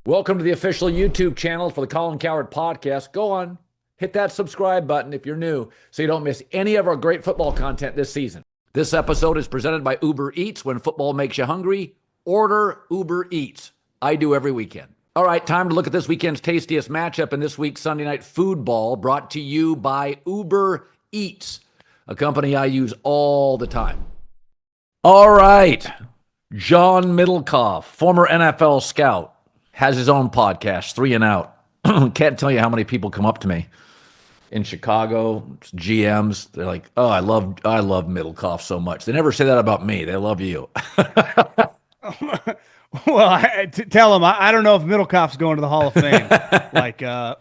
Welcome to the official YouTube channel for the Colin Cowherd podcast. Go on, hit that subscribe button if you're new so you don't miss any of our great football content this season. This episode is presented by Uber Eats. When football makes you hungry, order Uber Eats. I do every weekend. All right, time to look at this weekend's tastiest matchup in this week's Sunday Night Foodball, brought to you by Uber Eats, a company I use all the time. All right, John Middlekauff, former NFL scout, has his own podcast, 3 and Out. Can't tell you how many people come up to me in Chicago, GMs. They're like, "Oh, I love Middlekauff so much." They never say that about me. They love you. Well, tell him I don't know if Middlekauff's going to the Hall of Fame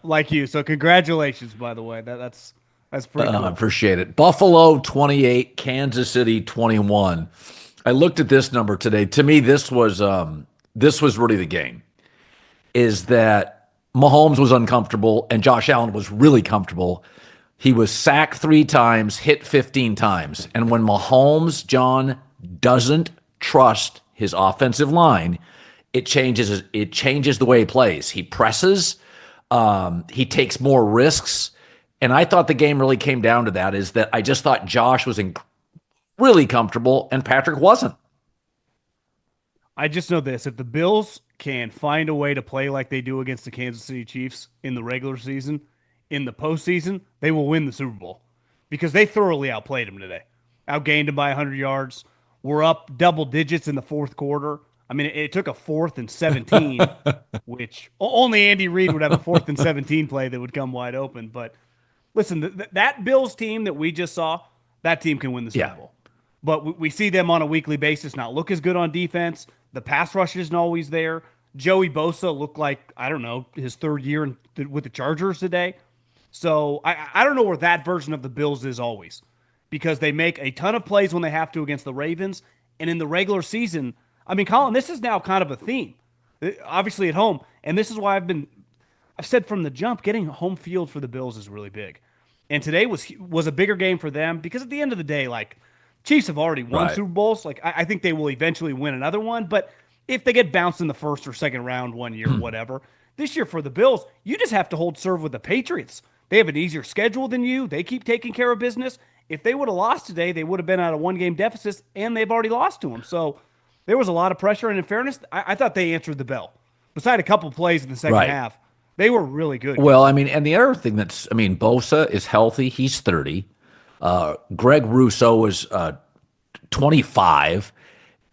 like you. So congratulations, by the way. That's pretty cool. I appreciate it. Buffalo 28, Kansas City 21. I looked at this number today. To me, this was really the game. Is that Mahomes was uncomfortable and Josh Allen was really comfortable. He was sacked 3 times, hit 15 times. And when Mahomes, John, doesn't trust his offensive line, it changes the way he plays. He presses, he takes more risks. And I thought the game really came down to that, is that I just thought Josh was really comfortable and Patrick wasn't. I just know this. If the Bills can find a way to play like they do against the Kansas City Chiefs in the regular season, in the postseason, they will win the Super Bowl because they thoroughly outplayed them today. Outgained them by 100 yards. We're up double digits in the fourth quarter. I mean, it took a 4th and 17, which only Andy Reid would have a 4th and 17 play that would come wide open. But listen, that Bills team that we just saw, that team can win the Super Bowl. But we see them on a weekly basis not look as good on defense. The pass rush isn't always there. Joey Bosa looked like, I don't know, his 3rd year with the Chargers today. So I don't know where that version of the Bills is always, because they make a ton of plays when they have to against the Ravens. And in the regular season, I mean, Colin, this is now kind of a theme, obviously at home. And this is why I've said from the jump, getting home field for the Bills is really big. And today was a bigger game for them because at the end of the day, like, Chiefs have already won Super Bowls. Like, I think they will eventually win another one. But if they get bounced in the 1st or 2nd round one year, whatever, this year for the Bills, you just have to hold serve with the Patriots. They have an easier schedule than you. They keep taking care of business. If they would have lost today, they would have been at a 1-game deficit, and they've already lost to them. So there was a lot of pressure. And in fairness, I thought they answered the bell. Beside a couple plays in the second half, they were really good. Well, I mean, and the other thing Bosa is healthy. He's 30. Greg Rousseau is 25.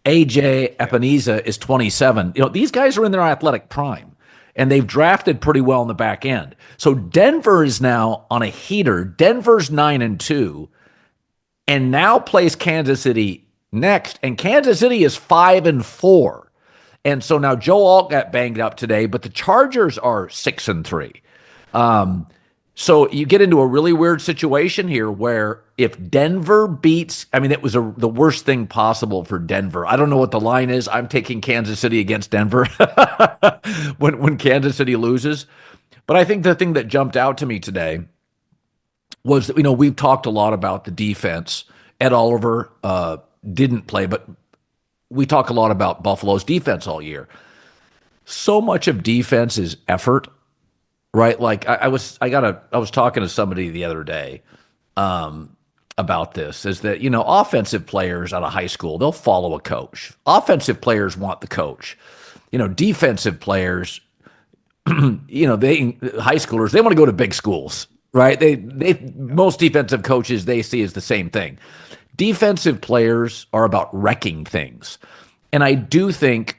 AJ Epineza is 27. You know, these guys are in their athletic prime, and they've drafted pretty well in the back end. So Denver is now on a heater. Denver's 9-2, and now plays Kansas City next, and Kansas City is 5-4. And so now Joe Alt got banged up today, but the Chargers are 6-3. So you get into a really weird situation here where if Denver beats, I mean, it was the worst thing possible for Denver. I don't know what the line is. I'm taking Kansas City against Denver when Kansas City loses. But I think the thing that jumped out to me today was that, we've talked a lot about the defense. Ed Oliver didn't play, but we talk a lot about Buffalo's defense all year. So much of defense is effort. Right, like I was talking to somebody the other day about this. Is that offensive players out of high school, they'll follow a coach. Offensive players want the coach. Defensive players, high schoolers, they want to go to big schools. Right, most defensive coaches they see as the same thing. Defensive players are about wrecking things, and I do think,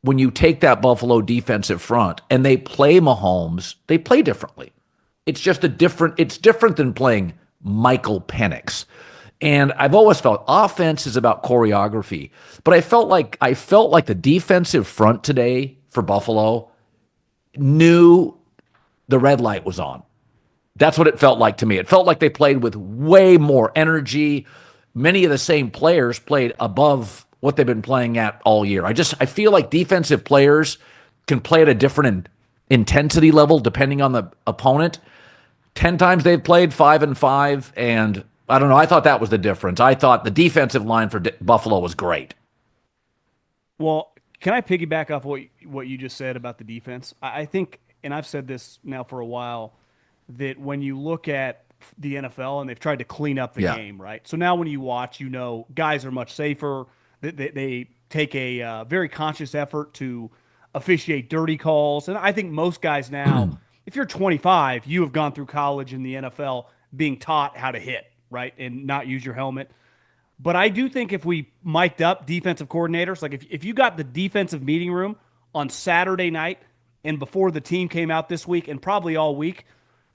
when you take that Buffalo defensive front and they play Mahomes, they play differently. It's different than playing Michael Penix. And I've always felt offense is about choreography, but I felt like the defensive front today for Buffalo knew the red light was on. That's what it felt like to me. It felt like they played with way more energy. Many of the same players played above what they've been playing at all year. I feel like defensive players can play at a different intensity level depending on the opponent. 10 times they've played 5-5, and I don't know. I thought that was the difference. I thought the defensive line for Buffalo was great. Well, Can I piggyback off what you just said about the defense? I think, and I've said this now for a while, that when you look at the NFL and they've tried to clean up the Yeah. game, right? So now when you watch, guys are much safer. They take a very conscious effort to officiate dirty calls. And I think most guys now, if you're 25, you have gone through college in the NFL being taught how to hit, right? And not use your helmet. But I do think if we mic'd up defensive coordinators, like if you got the defensive meeting room on Saturday night and before the team came out this week and probably all week,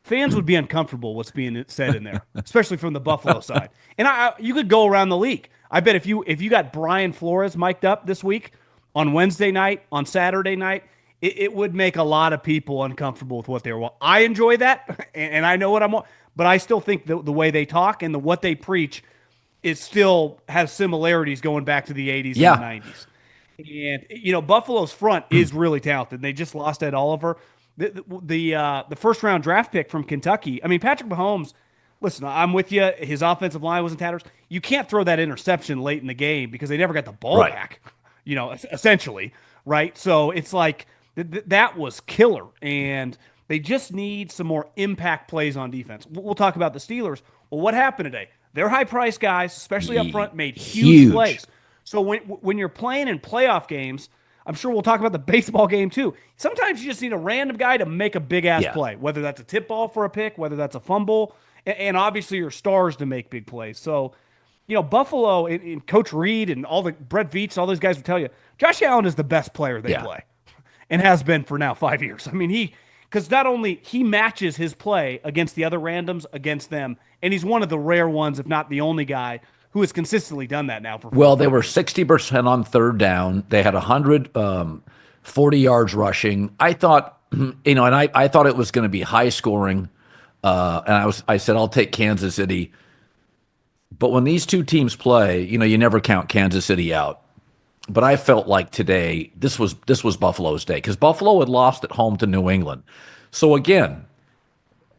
fans would be uncomfortable what's being said in there, especially from the Buffalo side. And you could go around the league. I bet if you got Brian Flores mic'd up this week on Wednesday night, on Saturday night, it would make a lot of people uncomfortable with what they're. I enjoy that, and I know what I'm. But I still think the way they talk and what they preach, it still has similarities going back to the 80s and the 90s. And Buffalo's front is really talented. They just lost Ed Oliver. The first round draft pick from Kentucky. I mean, Patrick Mahomes. Listen, I'm with you. His offensive line was in tatters. You can't throw that interception late in the game because they never got the ball back. Essentially, right? So it's like that was killer, and they just need some more impact plays on defense. We'll talk about the Steelers. Well, what happened today? Their high-priced guys, especially up front, made huge plays. So when you're playing in playoff games, I'm sure we'll talk about the baseball game too. Sometimes you just need a random guy to make a big-ass play, whether that's a tip ball for a pick, whether that's a fumble, and obviously your stars to make big plays. So, Buffalo and Coach Reed and all the Brett Veach, all those guys will tell you, Josh Allen is the best player they play and has been for now 5 years. I mean, because not only he matches his play against the other randoms against them, and he's one of the rare ones, if not the only guy, who has consistently done that now for 4 Well, they were 60% on third down. They had 140 yards rushing. I thought, and I thought it was going to be high scoring. And I said, I'll take Kansas City. But when these two teams play, you never count Kansas City out. But I felt like today, this was Buffalo's day because Buffalo had lost at home to New England. So again,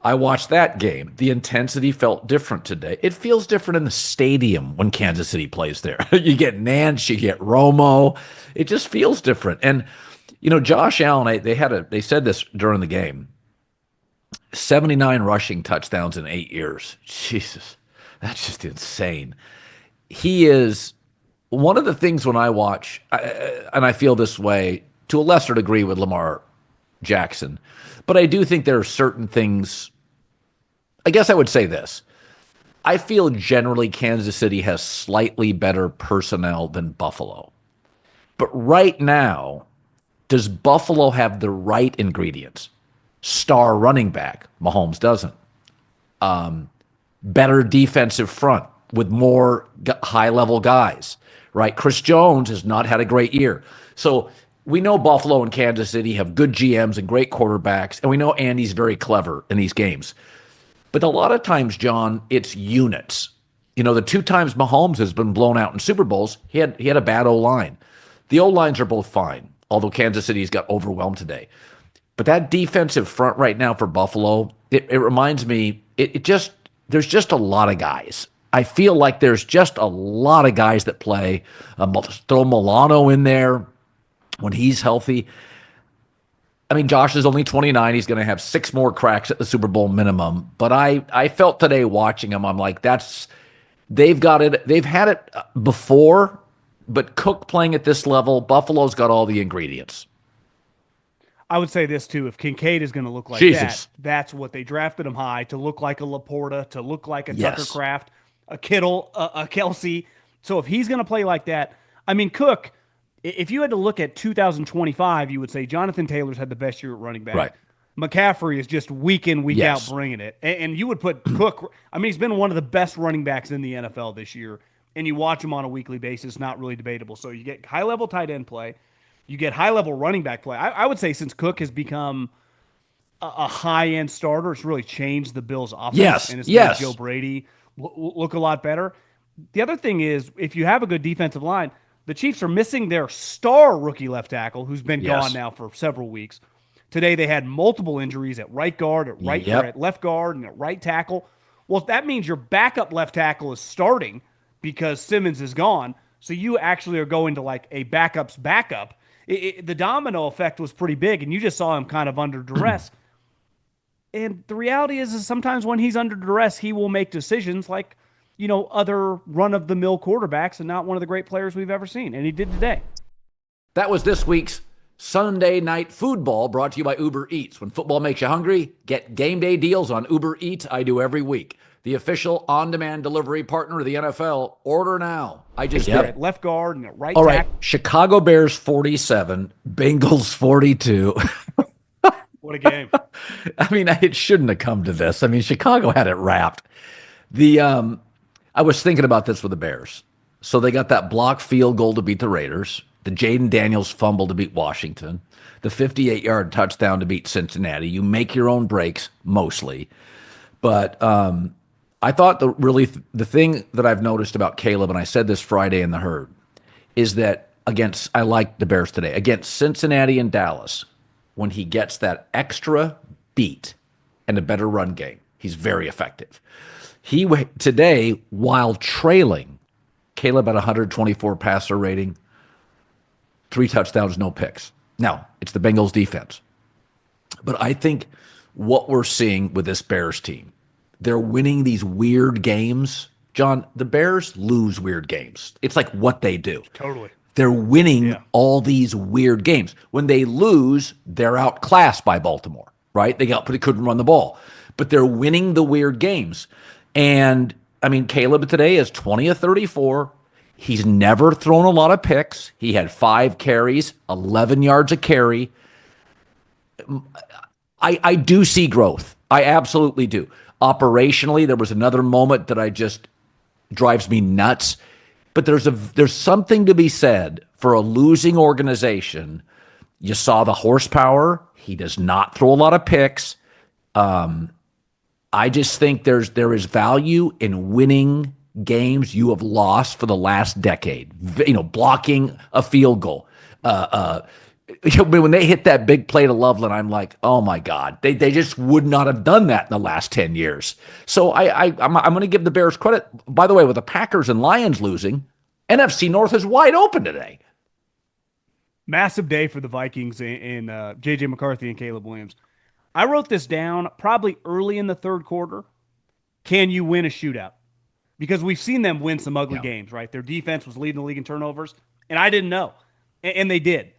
I watched that game. The intensity felt different today. It feels different in the stadium when Kansas City plays there. You get Nance, you get Romo. It just feels different. And Josh Allen, they said this during the game. 79 rushing touchdowns in 8 years. Jesus, that's just insane. He is one of the things when I watch, and I feel this way to a lesser degree with Lamar Jackson, but I do think there are certain things. I guess I would say this. I feel generally Kansas City has slightly better personnel than Buffalo. But right now, does Buffalo have the right ingredients? Star running back. Mahomes doesn't. Better defensive front with more high-level guys, right? Chris Jones has not had a great year. So we know Buffalo and Kansas City have good GMs and great quarterbacks, and we know Andy's very clever in these games. But a lot of times, John, it's units. The 2 times Mahomes has been blown out in Super Bowls, he had a bad O-line. The O-lines are both fine, although Kansas City's got overwhelmed today. But that defensive front right now for Buffalo, it reminds me, there's just a lot of guys. I feel like there's just a lot of guys that play. Throw Milano in there when he's healthy. I mean, Josh is only 29. He's going to have 6 more cracks at the Super Bowl minimum. But I felt today watching him, I'm like, they've got it. They've had it before, but Cook playing at this level, Buffalo's got all the ingredients. I would say this too: if Kincaid is going to look like that, that's what they drafted him high to look like a Laporta, to look like a Tucker Kraft, a Kittle, a Kelsey. So if he's going to play like that, I mean, Cook. If you had to look at 2025, you would say Jonathan Taylor's had the best year at running back. Right. McCaffrey is just week in, week out bringing it. And you would put Cook, I mean, he's been one of the best running backs in the NFL this year. And you watch him on a weekly basis, not really debatable. So you get high-level tight end play. You get high-level running back play. I would say since Cook has become a high-end starter, it's really changed the Bills' offense. And it's made Joe Brady look a lot better. The other thing is, if you have a good defensive line, the Chiefs are missing their star rookie left tackle, who's been gone now for several weeks. Today they had multiple injuries at right guard, at left guard, and at right tackle. Well, that means your backup left tackle is starting because Simmons is gone. So you actually are going to like a backup's backup. The domino effect was pretty big, and you just saw him kind of under duress. And the reality is sometimes when he's under duress, he will make decisions like, other run-of-the-mill quarterbacks and not one of the great players we've ever seen. And he did today. That was this week's Sunday Night Football, brought to you by Uber Eats. When football makes you hungry, get game day deals on Uber Eats. I do every week. The official on-demand delivery partner of the NFL. Order now. I just did it. Left guard and right All tackle. right, Chicago Bears 47, Bengals 42. What a game. I mean, it shouldn't have come to this. I mean, Chicago had it wrapped. I was thinking about this with the Bears. So they got that block field goal to beat the Raiders, the Jaden Daniels fumble to beat Washington, the 58-yard touchdown to beat Cincinnati. You make your own breaks, mostly. But I thought the thing that I've noticed about Caleb, and I said this Friday in the herd, is that I like the Bears today, against Cincinnati and Dallas, when he gets that extra beat and a better run game, he's very effective. Today, while trailing, Caleb had 124 passer rating, 3 touchdowns, no picks. Now, it's the Bengals defense. But I think what we're seeing with this Bears team, they're winning these weird games. John, the Bears lose weird games. It's like what they do. Totally. They're winning all these weird games. When they lose, they're outclassed by Baltimore, right? They couldn't run the ball. But they're winning the weird games. And, I mean, Caleb today is 20 of 34. He's never thrown a lot of picks. He had 5 carries, 11 yards a carry. I do see growth. I absolutely do. Operationally, there was another moment that just drives me nuts. But there's something to be said for a losing organization. You saw the horsepower. He does not throw a lot of picks. I just think there is value in winning games you have lost for the last decade. Blocking a field goal. When they hit that big play to Loveland, I'm like, oh my God, they just would not have done that in the last 10 years. So I'm going to give the Bears credit. By the way, with the Packers and Lions losing, NFC North is wide open today. Massive day for the Vikings and J.J. McCarthy and Caleb Williams. I wrote this down probably early in the third quarter. Can you win a shootout? Because we've seen them win some ugly games, right? Their defense was leading the league in turnovers, and I didn't know. And they did.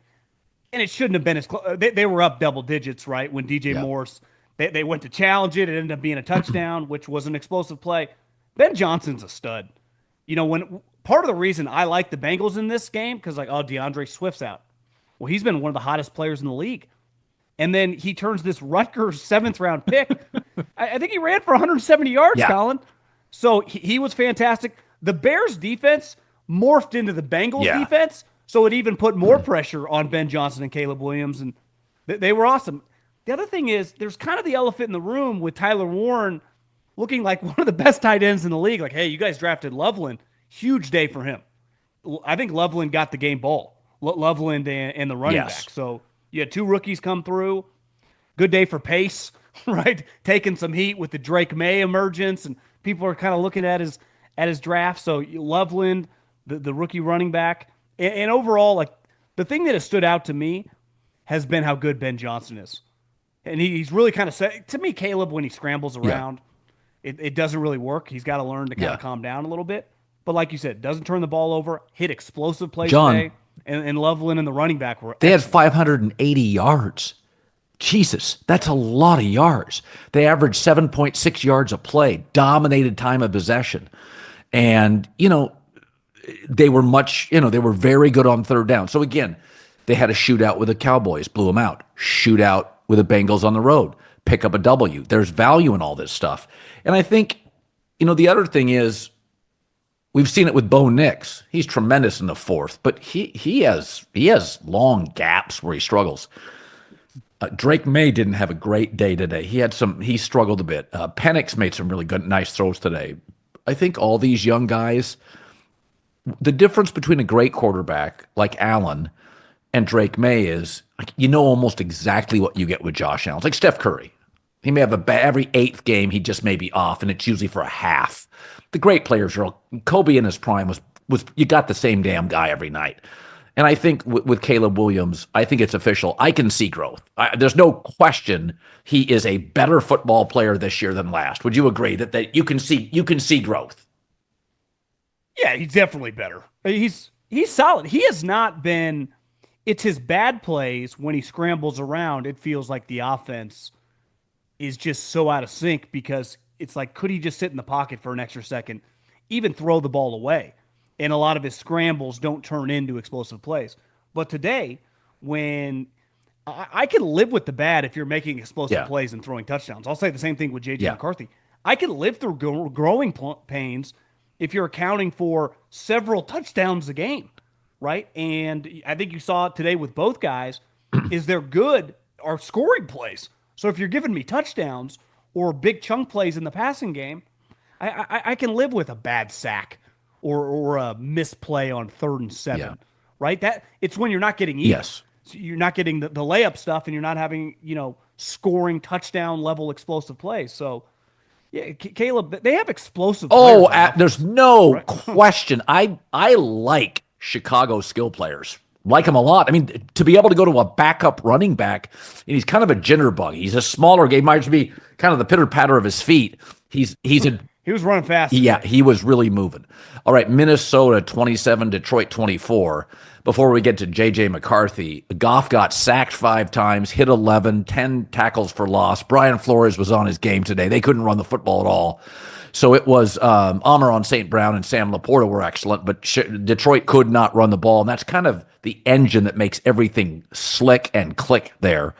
And it shouldn't have been as close. They were up double digits, right? When DJ Morse, they went to challenge it. It ended up being a touchdown, which was an explosive play. Ben Johnson's a stud. When part of the reason I like the Bengals in this game, because DeAndre Swift's out. Well, he's been one of the hottest players in the league. And then he turns this Rutgers 7th-round pick. I think he ran for 170 yards, Colin. So he was fantastic. The Bears' defense morphed into the Bengals' defense, so it even put more pressure on Ben Johnson and Caleb Williams, and they were awesome. The other thing is there's kind of the elephant in the room with Tyler Warren looking like one of the best tight ends in the league. Like, hey, you guys drafted Loveland. Huge day for him. I think Loveland got the game ball. Loveland and the running back. So you had 2 rookies come through. Good day for Pace, right? Taking some heat with the Drake May emergence, and people are kind of looking at his draft. So Loveland, the rookie running back, and overall, the thing that has stood out to me has been how good Ben Johnson is, and he's really kind of said to me, Caleb, when he scrambles around, it doesn't really work. He's got to learn to kind of calm down a little bit. But like you said, doesn't turn the ball over, hit explosive plays today. And Loveland and the running back were excellent. Had 580 yards. Jesus, that's a lot of yards. They averaged 7.6 yards a play, dominated time of possession. And, they were they were very good on third down. So again, they had a shootout with the Cowboys, blew them out. Shootout with the Bengals on the road, pick up a W. There's value in all this stuff. And I think, the other thing is, we've seen it with Bo Nix. He's tremendous in the fourth, but he has long gaps where he struggles. Drake May didn't have a great day today. He struggled a bit. Penix made some really good, nice throws today. I think all these young guys, the difference between a great quarterback like Allen and Drake May is, almost exactly what you get with Josh Allen. It's like Steph Curry. He may have every 8th game, he just may be off, and it's usually for a half. The great players Kobe in his prime was you got the same damn guy every night. And I think with Caleb Williams, I think it's official. I can see growth. There's no question he is a better football player this year than last. Would you agree that you can see growth? Yeah, he's definitely better. He's solid. He has not been. It's his bad plays when he scrambles around. It feels like the offense is just so out of sync because it's like, could he just sit in the pocket for an extra second, even throw the ball away? And a lot of his scrambles don't turn into explosive plays. But today, when I can live with the bad if you're making explosive plays and throwing touchdowns. I'll say the same thing with J.J. McCarthy. I can live through growing pains if you're accounting for several touchdowns a game, right? And I think you saw it today with both guys, is they're good are scoring plays. So if you're giving me touchdowns or big chunk plays in the passing game, I can live with a bad sack or a misplay on 3rd and 7, right? That it's when you're not getting even. Yes. So you're not getting the layup stuff and you're not having, scoring touchdown level explosive plays. So yeah, Caleb, they have explosive players. There's no question. I like Chicago skill players. Like him a lot. I mean, to be able to go to a backup running back, and he's kind of a jitterbug. He's a smaller guy. He might be kind of the pitter patter of his feet. He was running fast. Yeah, he was really moving. All right, Minnesota 27, Detroit 24. Before we get to J.J. McCarthy, Goff got sacked 5 times, hit 11, 10 tackles for loss. Brian Flores was on his game today. They couldn't run the football at all. So it was Amon St. Brown and Sam Laporta were excellent, but Detroit could not run the ball, and that's kind of the engine that makes everything slick and click there.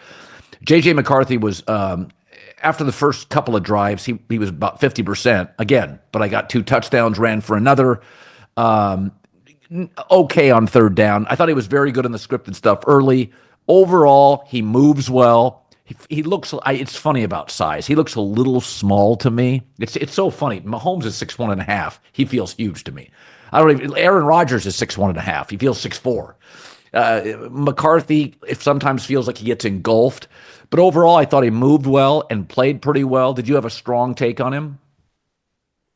J.J. McCarthy was, after the first couple of drives, he was about 50% again, but I got 2 touchdowns, ran for another. Okay on 3rd down. I thought he was very good in the scripted stuff early. Overall, he moves well. He looks. It's funny about size. He looks a little small to me. It's so funny. Mahomes is 6'1.5". He feels huge to me. I don't even. Aaron Rodgers is 6'1.5". He feels 6'4". McCarthy, it sometimes feels like he gets engulfed. But overall, I thought he moved well and played pretty well. Did you have a strong take on him?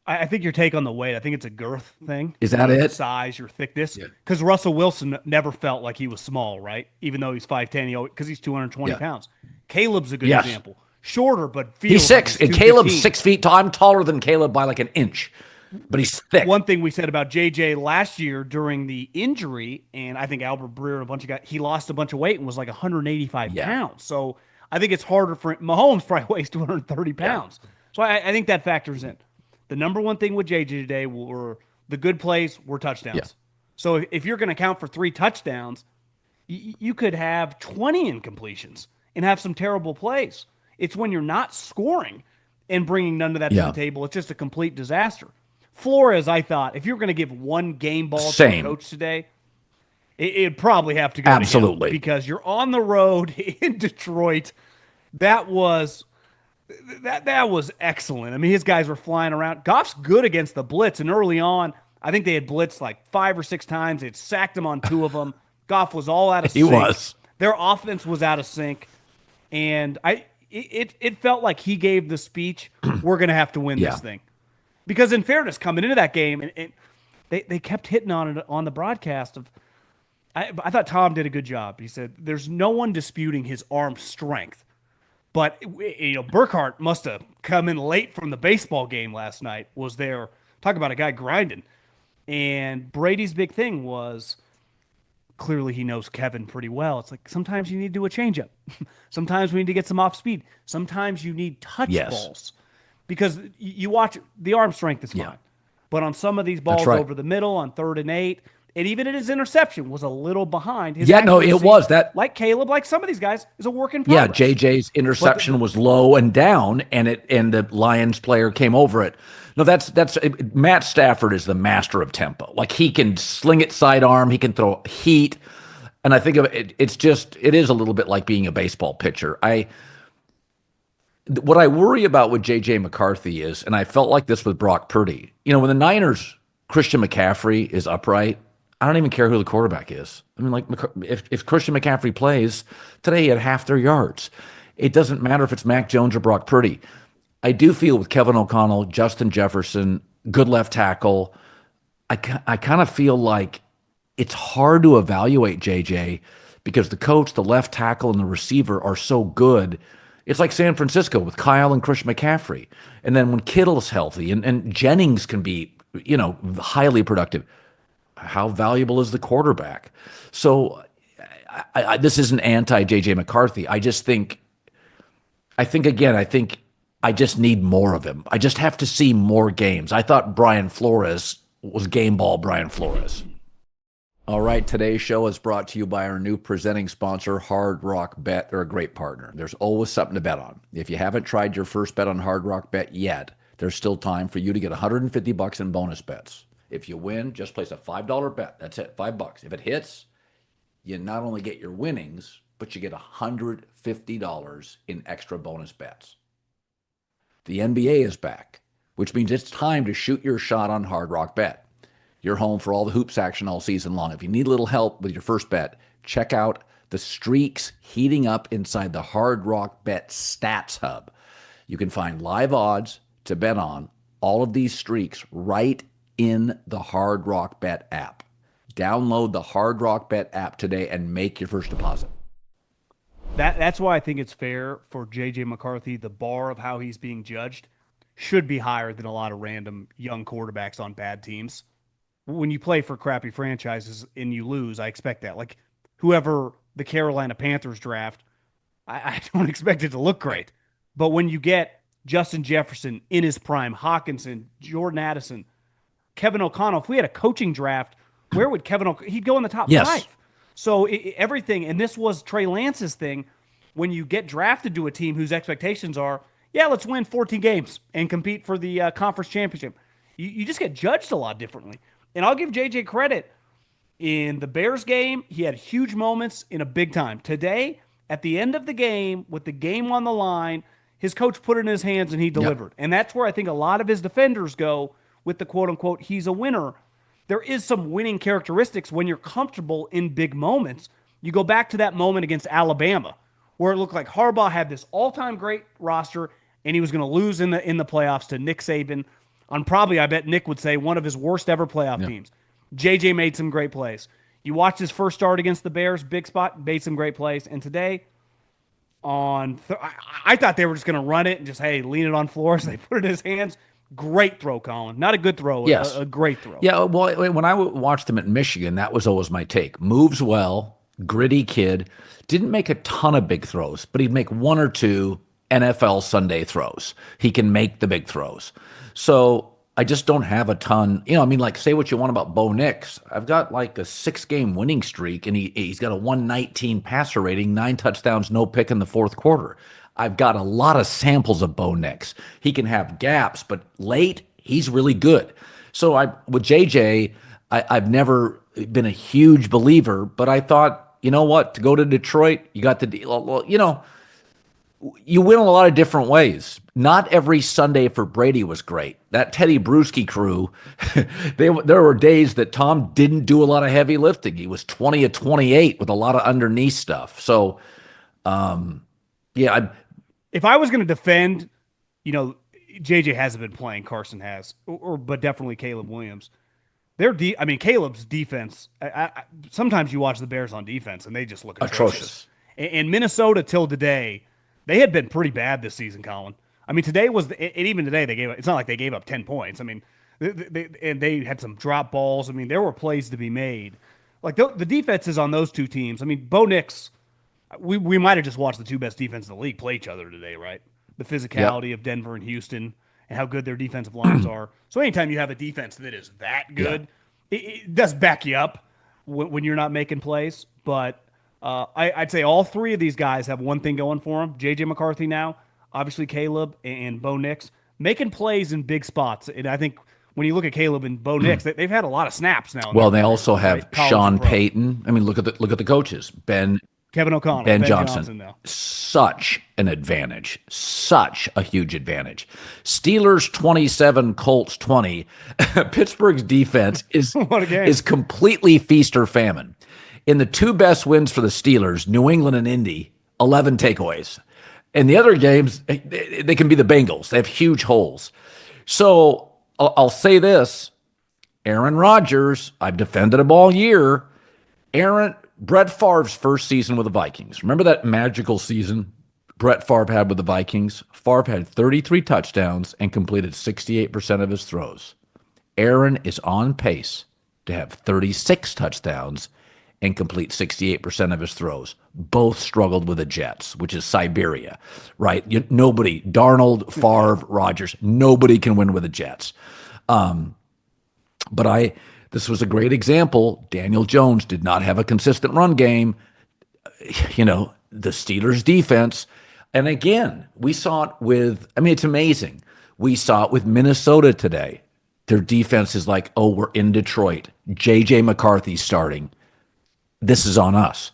I think your take on the weight, I think it's a girth thing. Is that it? Your size, your thickness. Because Russell Wilson never felt like he was small, right? Even though he's 5'10", because he's 220 pounds. Caleb's a good example. Shorter, but feels he's 6. Like he's and Caleb's 6 feet tall. I'm taller than Caleb by like an inch, but he's thick. One thing we said about JJ last year during the injury, and I think Albert Breer and a bunch of guys, he lost a bunch of weight and was like 185 pounds. So I think it's harder for him. Mahomes probably weighs 230 pounds. So I think that factors in. The number one thing with JJ today were the good plays were touchdowns. Yeah. So if you're going to count for 3 touchdowns, you could have 20 incompletions and have some terrible plays. It's when you're not scoring and bringing none of that to the table. It's just a complete disaster. Flores, I thought, if you're going to give one game ball to the coach today, it'd probably have to go to him because you're on the road in Detroit. That was excellent. I mean, his guys were flying around. Goff's good against the blitz, and early on, I think they had blitzed like 5 or 6 times. They had sacked him on 2 of them. Goff was all out of sync. He was. Their offense was out of sync. And it felt like he gave the speech, we're going to have to win this thing. Because in fairness, coming into that game, and they kept hitting on it on the broadcast. I thought Tom did a good job. He said, there's no one disputing his arm strength. But, Burkhardt must have come in late from the baseball game last night, was there. Talk about a guy grinding. And Brady's big thing was, clearly he knows Kevin pretty well. It's like sometimes you need to do a changeup. Sometimes we need to get some off speed. Sometimes you need touch balls. Because you watch, the arm strength is fine. But on some of these balls over the middle, on 3rd and 8, and even in his interception was a little behind. His it was that. Like Caleb, like some of these guys, is a work in progress. Yeah, JJ's interception was low and down, and the Lions player came over it. No, that's Matt Stafford is the master of tempo. Like he can sling it sidearm, he can throw heat, and I think of it. It is a little bit like being a baseball pitcher. What I worry about with J.J. McCarthy is, and I felt like this with Brock Purdy. When the Niners, Christian McCaffrey is upright, I don't even care who the quarterback is. I mean, like if Christian McCaffrey plays today, he had half their yards. It doesn't matter if it's Mac Jones or Brock Purdy. I do feel with Kevin O'Connell, Justin Jefferson, good left tackle, I kind of feel like it's hard to evaluate JJ because the coach, the left tackle, and the receiver are so good. It's like San Francisco with Kyle and Christian McCaffrey. And then when Kittle's healthy and Jennings can be, highly productive, how valuable is the quarterback? So this isn't anti-JJ McCarthy. I think I just need more of him. I just have to see more games. I thought Brian Flores was game ball Brian Flores. All right, today's show is brought to you by our new presenting sponsor, Hard Rock Bet. They're a great partner. There's always something to bet on. If you haven't tried your first bet on Hard Rock Bet yet, there's still time for you to get $150 in bonus bets. If you win, just place a $5 bet. That's it, $5. If it hits, you not only get your winnings, but you get $150 in extra bonus bets. The NBA is back, which means it's time to shoot your shot on Hard Rock Bet. You're home for all the hoops action all season long. If you need a little help with your first bet, check out the streaks heating up inside the Hard Rock Bet Stats Hub. You can find live odds to bet on all of these streaks right in the Hard Rock Bet app. Download the Hard Rock Bet app today and make your first deposit. That's why I think it's fair for J.J. McCarthy. The bar of how he's being judged should be higher than a lot of random young quarterbacks on bad teams. When you play for crappy franchises and you lose, I expect that. Like whoever the Carolina Panthers draft, I don't expect it to look great. But when you get Justin Jefferson in his prime, Hawkinson, Jordan Addison, Kevin O'Connell, if we had a coaching draft, where would Kevin O'Connell, he'd go in the top 5. So everything, and this was Trey Lance's thing, when you get drafted to a team whose expectations are, let's win 14 games and compete for the conference championship. You just get judged a lot differently. And I'll give JJ credit. In the Bears game, he had huge moments in a big time. Today, at the end of the game, with the game on the line, his coach put it in his hands and he delivered. And that's where I think a lot of his defenders go with the quote-unquote, he's a winner. There is some winning characteristics when you're comfortable in big moments. You go back to that moment against Alabama, where it looked like Harbaugh had this all-time great roster, and he was going to lose in the playoffs to Nick Saban on probably, I bet Nick would say, one of his worst ever playoff teams. JJ made some great plays. You watched his first start against the Bears, big spot, made some great plays. And today, I thought they were just going to run it and just, lean it on Flores. They put it in his hands. Great throw, Colin. Not a good throw, a great throw. Yeah, well, when I watched him at Michigan, that was always my take. Moves well, gritty kid. Didn't make a ton of big throws, but he'd make one or two NFL Sunday throws. He can make the big throws. So I just don't have a ton. Say what you want about Bo Nix. I've got like a 6-game winning streak, and he's got a 119 passer rating, 9 touchdowns, no pick in the fourth quarter. I've got a lot of samples of Bo Nix. He can have gaps, but late, he's really good. So with JJ, I've never been a huge believer, but I thought, you know what, to go to Detroit, you got the deal. Well, you win a lot of different ways. Not every Sunday for Brady was great. That Teddy Bruschi crew, there were days that Tom didn't do a lot of heavy lifting. He was 20 of 28 with a lot of underneath stuff. So, if I was going to defend, JJ hasn't been playing, Carson has, but definitely Caleb Williams. Caleb's defense. Sometimes you watch the Bears on defense and they just look atrocious. And Minnesota till today, they had been pretty bad this season, Colin. Today was, and even today they gave. It's not like they gave up 10 points. They had some drop balls. There were plays to be made. Like the defenses on those two teams. Bo Nix. We might have just watched the two best defenses in the league play each other today, right? The physicality of Denver and Houston and how good their defensive lines are. So anytime you have a defense that is that good, it does back you up when you're not making plays. But I'd say all three of these guys have one thing going for them. J.J. McCarthy now, obviously Caleb and Bo Nix, making plays in big spots. And I think when you look at Caleb and Bo Nix, they've had a lot of snaps now. Well, they also have Sean Payton. Look at the coaches. Kevin O'Connell, Ben Johnson now. Such an advantage. Such a huge advantage. Steelers 27, Colts 20. Pittsburgh's defense is completely feast or famine. In the two best wins for the Steelers, New England and Indy, 11 takeaways. In the other games, they can be the Bengals. They have huge holes. So I'll say this, Aaron Rodgers, I've defended him all year. Brett Favre's first season with the Vikings. Remember that magical season Brett Favre had with the Vikings? Favre had 33 touchdowns and completed 68% of his throws. Aaron is on pace to have 36 touchdowns and complete 68% of his throws. Both struggled with the Jets, which is Siberia, right? Nobody, Darnold, Favre, Rodgers, nobody can win with the Jets. This was a great example. Daniel Jones did not have a consistent run game. The Steelers defense. And again, we saw it it's amazing. We saw it with Minnesota today. Their defense is like, oh, we're in Detroit. J.J. McCarthy's starting. This is on us.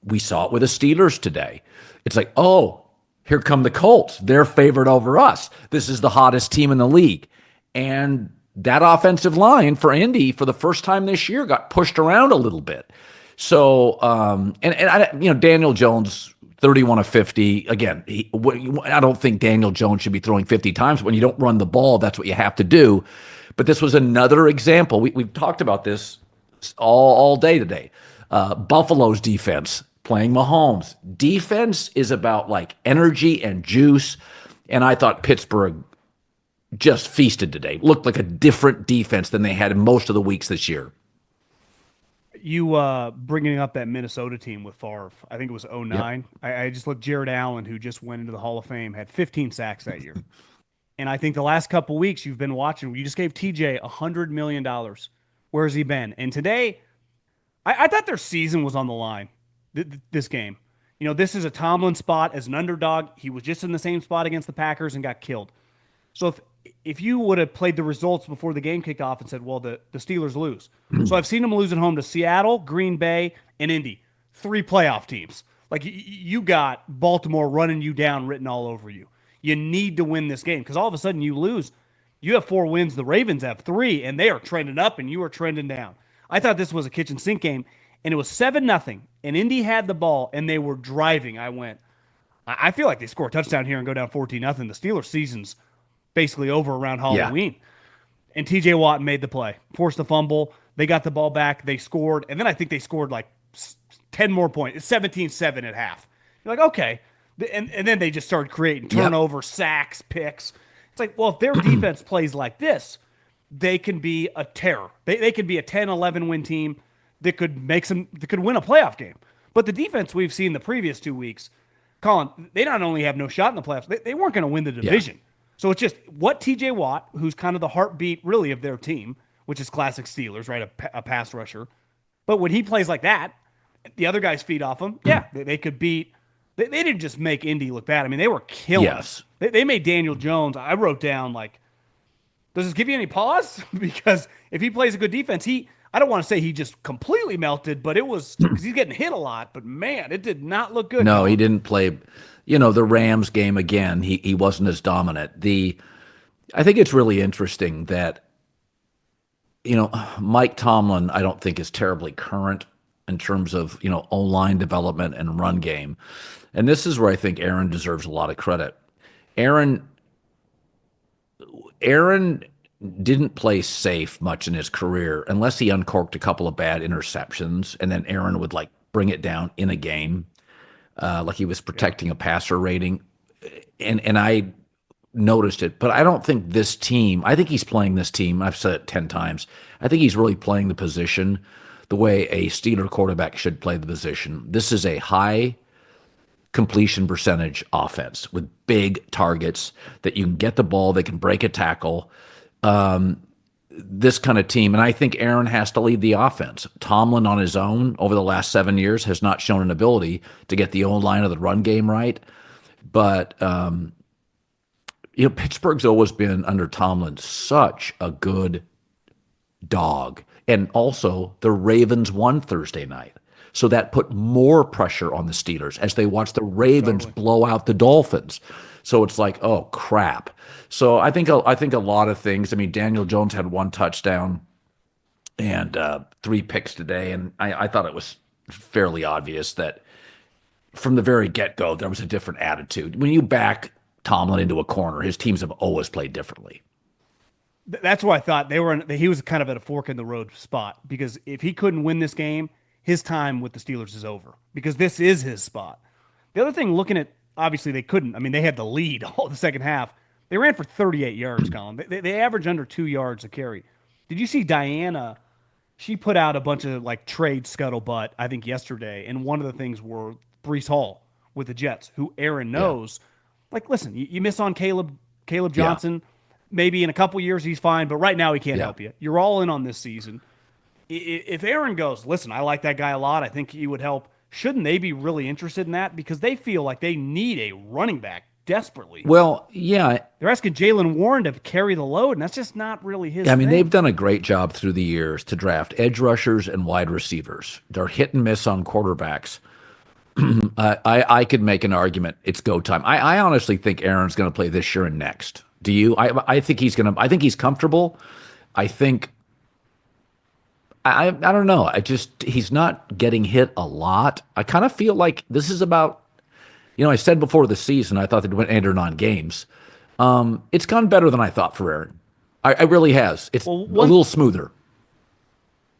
We saw it with the Steelers today. It's like, oh, here come the Colts. They're favored over us. This is the hottest team in the league. And that offensive line for Indy for the first time this year got pushed around a little bit. So, Daniel Jones, 31 of 50. Again, I don't think Daniel Jones should be throwing 50 times. When you don't run the ball, that's what you have to do. But this was another example. We've talked about this all day today. Buffalo's defense playing Mahomes. Defense is about like energy and juice. And I thought Pittsburgh just feasted today. Looked like a different defense than they had in most of the weeks this year. You bringing up that Minnesota team with Favre, I think it was 09. Yep. I just looked, Jared Allen, who just went into the Hall of Fame, had 15 sacks that year. And I think the last couple weeks you've been watching, you just gave TJ $100 million. Where has he been? And today, I thought their season was on the line, this game. This is a Tomlin spot as an underdog. He was just in the same spot against the Packers and got killed. So if you would have played the results before the game kicked off and said, well, the Steelers lose. So I've seen them lose at home to Seattle, Green Bay, and Indy. 3 playoff teams. Like, you got Baltimore running you down written all over you. You need to win this game because all of a sudden you lose. You have 4 wins. The Ravens have 3, and they are trending up, and you are trending down. I thought this was a kitchen sink game, and it was 7-0, and Indy had the ball, and they were driving. I feel like they score a touchdown here and go down 14-0. The Steelers' season's basically over around Halloween. Yeah. And TJ Watt made the play, forced the fumble. They got the ball back. They scored. And then I think they scored like 10 more points. It's 17-7 at half. You're like, okay. And then they just started creating turnover, sacks, picks. It's like, well, if their defense plays like this, they can be a terror. They could be a 10-11 win team that could win a playoff game. But the defense we've seen the previous 2 weeks, Colin, they not only have no shot in the playoffs, they weren't going to win the division. Yeah. So it's just what TJ Watt, who's kind of the heartbeat really of their team, which is classic Steelers, right? A pass rusher. But when he plays like that, the other guys feed off him. Yeah, they could beat. They didn't just make Indy look bad. I mean, they were killing us. They made Daniel Jones. I wrote down, like, does this give you any pause? Because if he plays a good defense, I don't want to say he just completely melted, but it was because he's getting hit a lot. But man, it did not look good. No, he didn't play. The Rams game again, he wasn't as dominant. I think it's really interesting that, Mike Tomlin, I don't think is terribly current in terms of, O-line development and run game. And this is where I think Aaron deserves a lot of credit. Aaron didn't play safe much in his career unless he uncorked a couple of bad interceptions, and then Aaron would bring it down in a game. Like he was protecting a passer rating. And I noticed it, but I don't think this team, I think he's playing this team, I've said it 10 times, I think he's really playing the position the way a Steeler quarterback should play the position. This is a high completion percentage offense with big targets that you can get the ball, they can break a tackle. This kind of team, and I think Aaron has to lead the offense. Tomlin on his own over the last 7 years has not shown an ability to get the O-line of the run game right. But, Pittsburgh's always been, under Tomlin, such a good dog. And also, the Ravens won Thursday night. So that put more pressure on the Steelers as they watched the Ravens blow out the Dolphins. So it's like, oh, crap. So I think a lot of things. I mean, Daniel Jones had 1 touchdown and 3 picks today, and I thought it was fairly obvious that from the very get-go there was a different attitude. When you back Tomlin into a corner, his teams have always played differently. That's why I thought he was kind of at a fork in the road spot, because if he couldn't win this game, his time with the Steelers is over, because this is his spot. The other thing, looking at, obviously they couldn't. I mean, they had the lead all the second half. They ran for 38 yards, Colin. They averaged under 2 yards a carry. Did you see Diana? She put out a bunch of like trade scuttlebutt, I think, yesterday, and one of the things were Brees Hall with the Jets, who Aaron knows. Like, listen, you miss on Caleb Johnson. Maybe in a couple years he's fine, but right now he can't help you. You're all in on this season. If Aaron goes, listen, I like that guy a lot, I think he would help, shouldn't they be really interested in that? Because they feel like they need a running back desperately. Well, yeah. They're asking Jalen Warren to carry the load, and that's just not really his I mean, thing. they've done a great job through the years to draft edge rushers and wide receivers. They're hit and miss on quarterbacks. I could make an argument it's go time. I honestly think Aaron's going to play this year and next. Do you? I think he's going to. I think he's comfortable. I think. I don't know. He's not getting hit a lot. I kind of feel like this is about. I said before the season I thought they'd win 8 or 9 games. It's gone better than I thought for Aaron. I really has. It's a little smoother.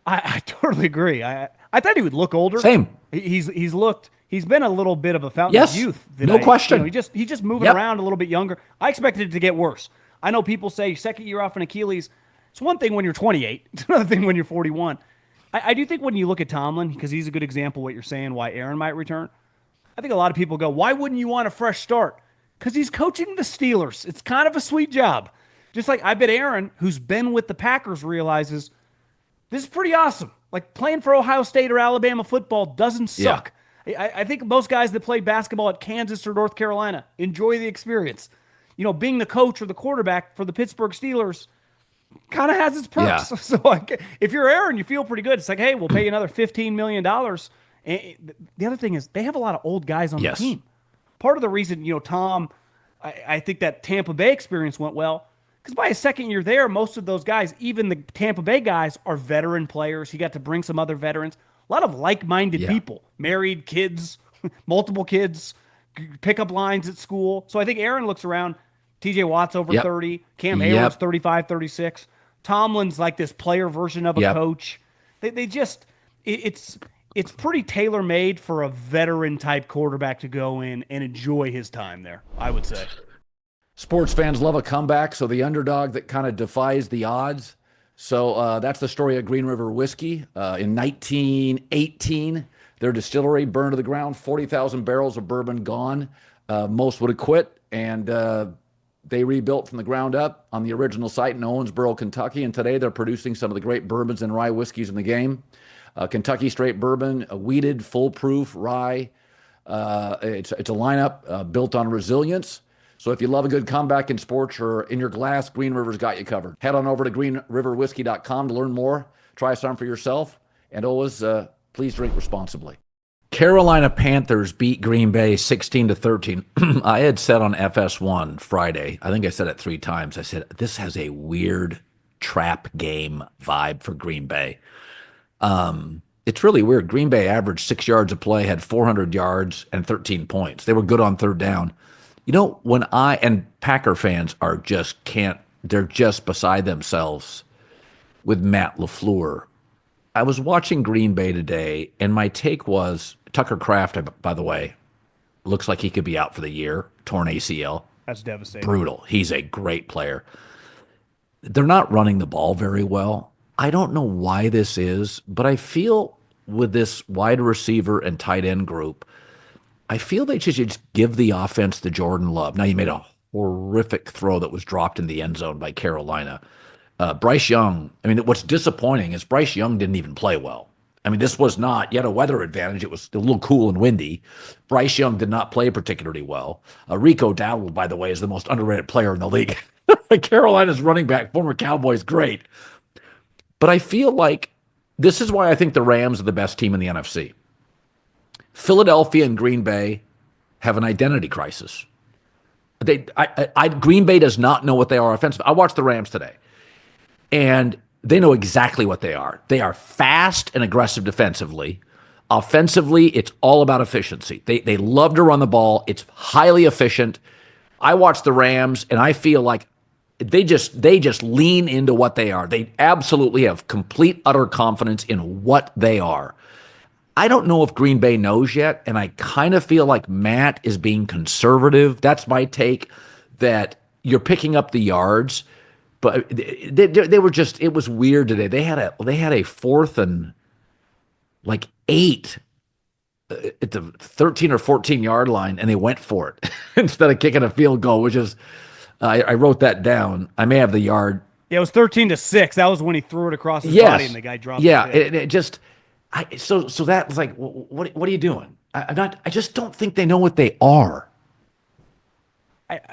I totally agree. I thought he would look older. Same. He's been a little bit of a fountain of youth. No question. He's just moving around a little bit younger. I expected it to get worse. I know people say second year off an Achilles. It's one thing when you're 28. It's another thing when you're 41. I do think when you look at Tomlin, because he's a good example of what you're saying, why Aaron might return. I think a lot of people go, why wouldn't you want a fresh start? Because he's coaching the Steelers. It's kind of a sweet job. Just like I bet Aaron, who's been with the Packers, realizes this is pretty awesome. Like playing for Ohio State or Alabama football doesn't suck. I think most guys that play basketball at Kansas or North Carolina enjoy the experience. Being the coach or the quarterback for the Pittsburgh Steelers kind of has its perks. Yeah. So if you're Aaron, you feel pretty good. It's like, hey, we'll pay you another $15 million. And the other thing is they have a lot of old guys on the team. Part of the reason, Tom, I think that Tampa Bay experience went well, because by his second year there, most of those guys, even the Tampa Bay guys, are veteran players. He got to bring some other veterans. A lot of like-minded people, married, kids, multiple kids, pickup lines at school. So I think Aaron looks around. TJ Watt's over 30. Cam Hayward's 35, 36. Tomlin's like this player version of a coach. They just it's pretty tailor-made for a veteran-type quarterback to go in and enjoy his time there, I would say. Sports fans love a comeback, so the underdog that kind of defies the odds. So that's the story of Green River Whiskey. In 1918, their distillery burned to the ground, 40,000 barrels of bourbon gone. Most would have quit, and they rebuilt from the ground up on the original site in Owensboro, Kentucky, and today they're producing some of the great bourbons and rye whiskeys in the game. Kentucky Straight Bourbon, a weeded, foolproof rye. It's a lineup built on resilience. So if you love a good comeback in sports or in your glass, Green River's got you covered. Head on over to greenriverwhiskey.com to learn more. Try some for yourself. And always, please drink responsibly. Carolina Panthers beat Green Bay 16-13. I had said on FS1 Friday, I think I said it 3 times. I said, this has a weird trap game vibe for Green Bay. It's really weird. Green Bay averaged 6 yards a play, had 400 yards and 13 points. They were good on third down. When and Packer fans are they're just beside themselves with Matt LaFleur. I was watching Green Bay today, and my take was, Tucker Kraft, by the way, looks like he could be out for the year, torn ACL. That's devastating. Brutal. He's a great player. They're not running the ball very well. I don't know why this is, but I feel with this wide receiver and tight end group, I feel they should just give the offense to Jordan Love. Now, he made a horrific throw that was dropped in the end zone by Carolina. Bryce Young, what's disappointing is Bryce Young didn't even play well. This was not yet a weather advantage. It was a little cool and windy. Bryce Young did not play particularly well. Rico Dowdle, by the way, is the most underrated player in the league. Carolina's running back, former Cowboys, great. But I feel like this is why I think the Rams are the best team in the NFC. Philadelphia and Green Bay have an identity crisis. Green Bay does not know what they are offensively. I watched the Rams today, and they know exactly what they are. They are fast and aggressive defensively. Offensively, it's all about efficiency. They love to run the ball. It's highly efficient. I watch the Rams, and I feel like they just lean into what they are. They absolutely have complete, utter confidence in what they are. I don't know if Green Bay knows yet, and I kind of feel like Matt is being conservative. That's my take, that you're picking up the yards, but they were just, it was weird today. They had a 4th and like 8 at the 13 or 14-yard line, and they went for it instead of kicking a field goal, which is, I wrote that down. I may have the yard. Yeah, it was 13-6. That was when he threw it across his Yes. body and the guy dropped Yeah, it. it just, so that was like, what are you doing? I just don't think they know what they are.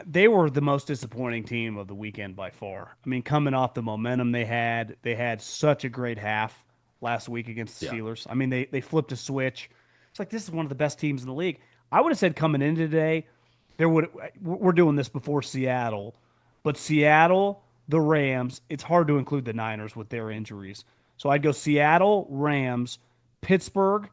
They were the most disappointing team of the weekend by far. I mean, coming off the momentum they had such a great half last week against the Steelers. I mean, they flipped a switch. It's like, this is one of the best teams in the league. I would have said coming into today, we're doing this before Seattle, but Seattle, the Rams, it's hard to include the Niners with their injuries. So I'd go Seattle, Rams, Pittsburgh,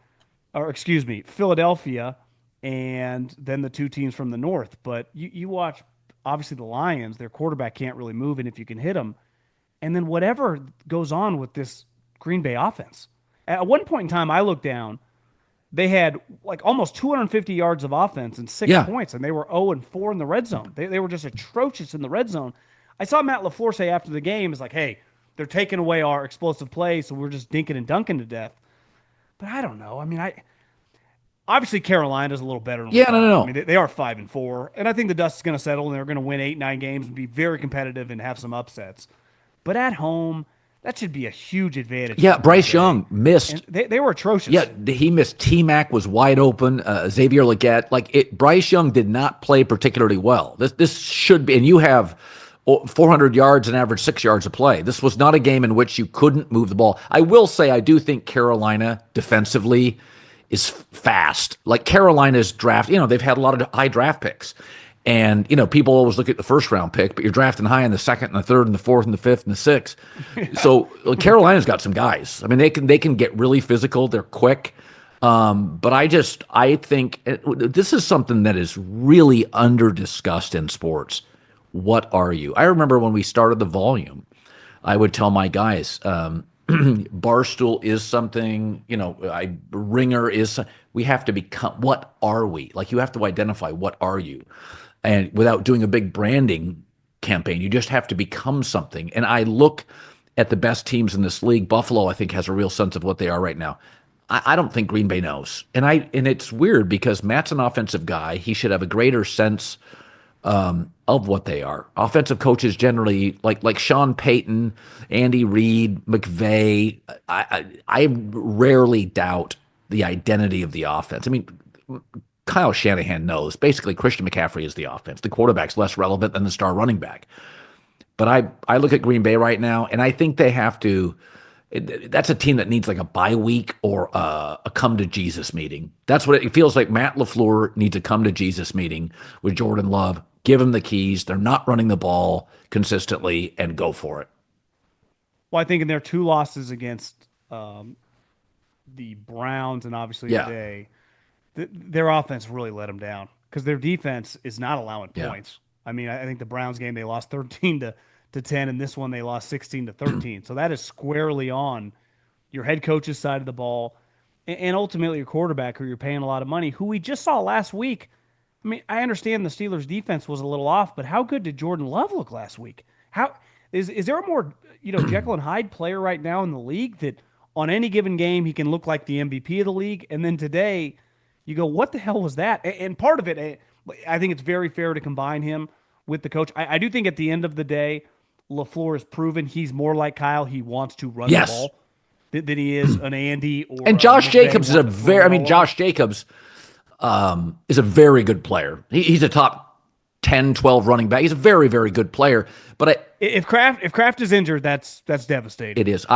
Philadelphia, and then the 2 teams from the North. But you watch, obviously, the Lions, their quarterback can't really move, and if you can hit him, and then whatever goes on with this Green Bay offense. At one point in time, I looked down, they had like almost 250 yards of offense and 6 points, and they were 0-4 in the red zone. They were just atrocious in the red zone. I saw Matt LaFleur say after the game, is like, hey, they're taking away our explosive plays, so we're just dinking and dunking to death. But I don't know. I mean, obviously Carolina's a little better than No. I mean, they are 5-4, and I think the dust is going to settle, and they're going to win 8-9 games and be very competitive and have some upsets. But at home, that should be a huge advantage. Yeah, Bryce Young missed. They were atrocious. Yeah, he missed. T-Mac was wide open. Xavier Legette. Bryce Young did not play particularly well. This should be, and you have 400 yards and average 6 yards a play. This was not a game in which you couldn't move the ball. I will say, I do think Carolina defensively is fast. Like Carolina's draft, they've had a lot of high draft picks. And, people always look at the first round pick, but you're drafting high in the 2nd and the 3rd and the 4th and the 5th and the 6th. So Carolina's got some guys. I mean, they can get really physical. They're quick. But I think this is something that is really under-discussed in sports. What are you? I remember when we started the volume, I would tell my guys, Barstool is something, Ringer is, we have to become, what are we? Like, you have to identify, what are you? And without doing a big branding campaign, you just have to become something. And I look at the best teams in this league. Buffalo, I think, has a real sense of what they are right now. I don't think Green Bay knows. And it's weird because Matt's an offensive guy. He should have a greater sense of what they are. Offensive coaches generally, like Sean Payton, Andy Reid, McVay, I rarely doubt the identity of the offense. I mean, Kyle Shanahan knows. Basically, Christian McCaffrey is the offense. The quarterback's less relevant than the star running back. But I look at Green Bay right now, and I think they have to – that's a team that needs like a bye week or a come-to-Jesus meeting. That's what it feels like. Matt LaFleur needs a come-to-Jesus meeting with Jordan Love. Give him the keys. They're not running the ball consistently, and go for it. Well, I think in their 2 losses against the Browns and obviously today, their offense really let them down because their defense is not allowing points. I mean, I think the Browns game, they lost 13-10, and this one they lost 16-13. So that is squarely on your head coach's side of the ball and ultimately your quarterback, who you're paying a lot of money, who we just saw last week. I mean, I understand the Steelers' defense was a little off, but how good did Jordan Love look last week? How is there a more Jekyll and Hyde player right now in the league that on any given game he can look like the MVP of the league? And then today, you go, what the hell was that? And part of it, I think it's very fair to combine him with the coach. I do think at the end of the day, LaFleur has proven he's more like Kyle. He wants to run the ball than he is an Andy or. And Josh Jacobs is Josh Jacobs is a very good player. He's a top 10, 12 running back. He's a very, very good player. But if Kraft is injured, that's devastating. It is.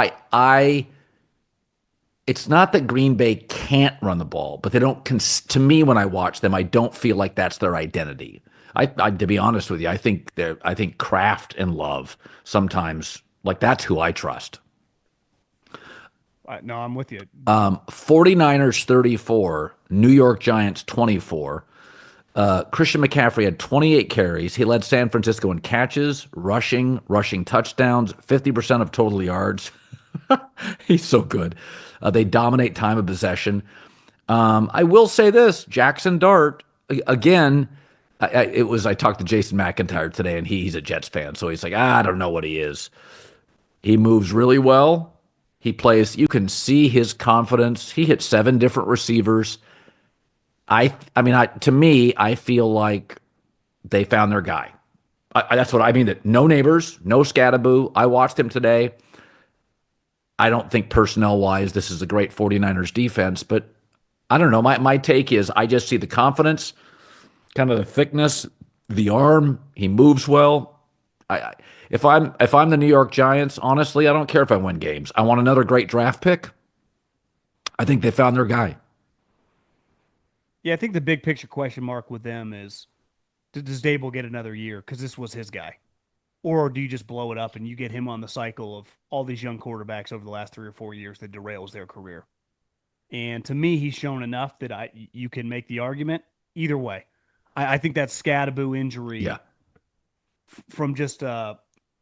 It's not that Green Bay can't run the ball, but they don't. To me, when I watch them, I don't feel like that's their identity. To be honest with you, I think Kraft and Love sometimes, like, that's who I trust. No, I'm with you. 49ers 34, New York Giants 24. Christian McCaffrey had 28 carries. He led San Francisco in catches, rushing touchdowns, 50% of total yards. He's so good. They dominate time of possession. I will say this: Jackson Dart again. I talked to Jason McIntyre today, and he's a Jets fan, so he's like, I don't know what he is. He moves really well. He plays. You can see his confidence. He hit 7 different receivers. To me, I feel like they found their guy. That's what I mean. That no neighbors, no scattaboo. I watched him today. I don't think personnel-wise this is a great 49ers defense, but I don't know. My take is I just see the confidence, kind of the thickness, the arm. He moves well. If I'm the New York Giants, honestly, I don't care if I win games. I want another great draft pick. I think they found their guy. Yeah, I think the big picture question mark with them is, does Dable get another year? Because this was his guy. Or do you just blow it up and you get him on the cycle of all these young quarterbacks over the last 3 or 4 years that derails their career? And to me, he's shown enough that you can make the argument either way. I think that Scattaboo injury from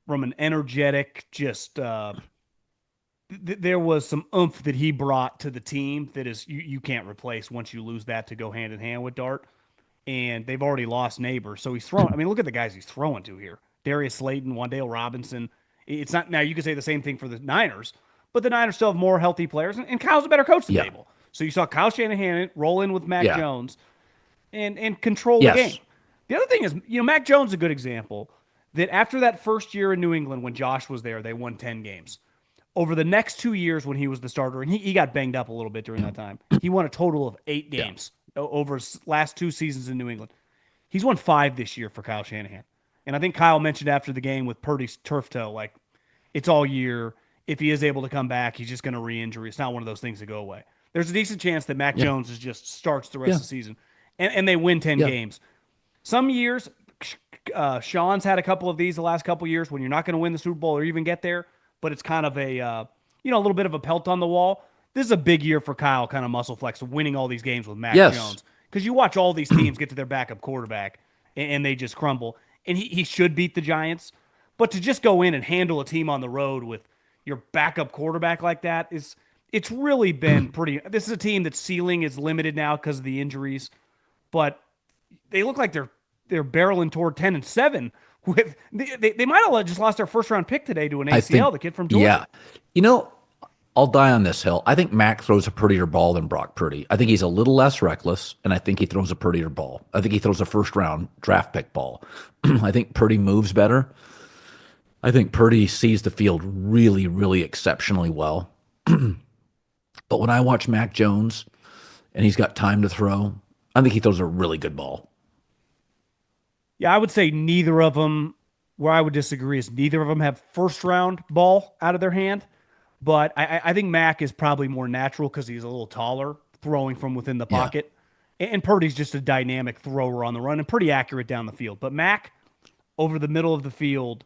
an energetic, there was some oomph that he brought to the team that is you can't replace once you lose that to go hand in hand with Dart. And they've already lost Neighbors. So he's throwing. I mean, look at the guys he's throwing to here. Darius Slayton, Wan'Dale Robinson. It's not now you could say the same thing for the Niners, but the Niners still have more healthy players, and Kyle's a better coach than Dable. So you saw Kyle Shanahan roll in with Mac Jones and control the game. The other thing is, Mac Jones is a good example that after that first year in New England when Josh was there, they won 10 games. Over the next 2 years when he was the starter, and he got banged up a little bit during that time, he won a total of 8 games over his last 2 seasons in New England. He's won 5 this year for Kyle Shanahan. And I think Kyle mentioned after the game with Purdy's turf toe, like, it's all year. If he is able to come back, he's just going to re-injury. It's not one of those things that go away. There's a decent chance that Mac Jones just starts the rest of the season, and they win 10 games. Some years, Sean's had a couple of these the last couple of years when you're not going to win the Super Bowl or even get there, but it's kind of a little bit of a pelt on the wall. This is a big year for Kyle, kind of muscle flex, winning all these games with Mac Jones. Because you watch all these teams get to their backup quarterback, and they just crumble. And he should beat the Giants. But to just go in and handle a team on the road with your backup quarterback like that it's really been pretty. This is a team that's ceiling is limited now because of the injuries, but they look like they're barreling toward 10-7. With they might have just lost their first round pick today to an ACL, the kid from Georgia. Yeah, I'll die on this hill. I think Mac throws a prettier ball than Brock Purdy. I think he's a little less reckless, and I think he throws a prettier ball. I think he throws a first round draft pick ball. I think Purdy moves better. I think Purdy sees the field really, really exceptionally well. But when I watch Mac Jones and he's got time to throw, I think he throws a really good ball. Yeah, I would say neither of them, where I would disagree is neither of them have first round ball out of their hand. But I think Mac is probably more natural because he's a little taller, throwing from within the pocket. And Purdy's just a dynamic thrower on the run and pretty accurate down the field. But Mac, over the middle of the field,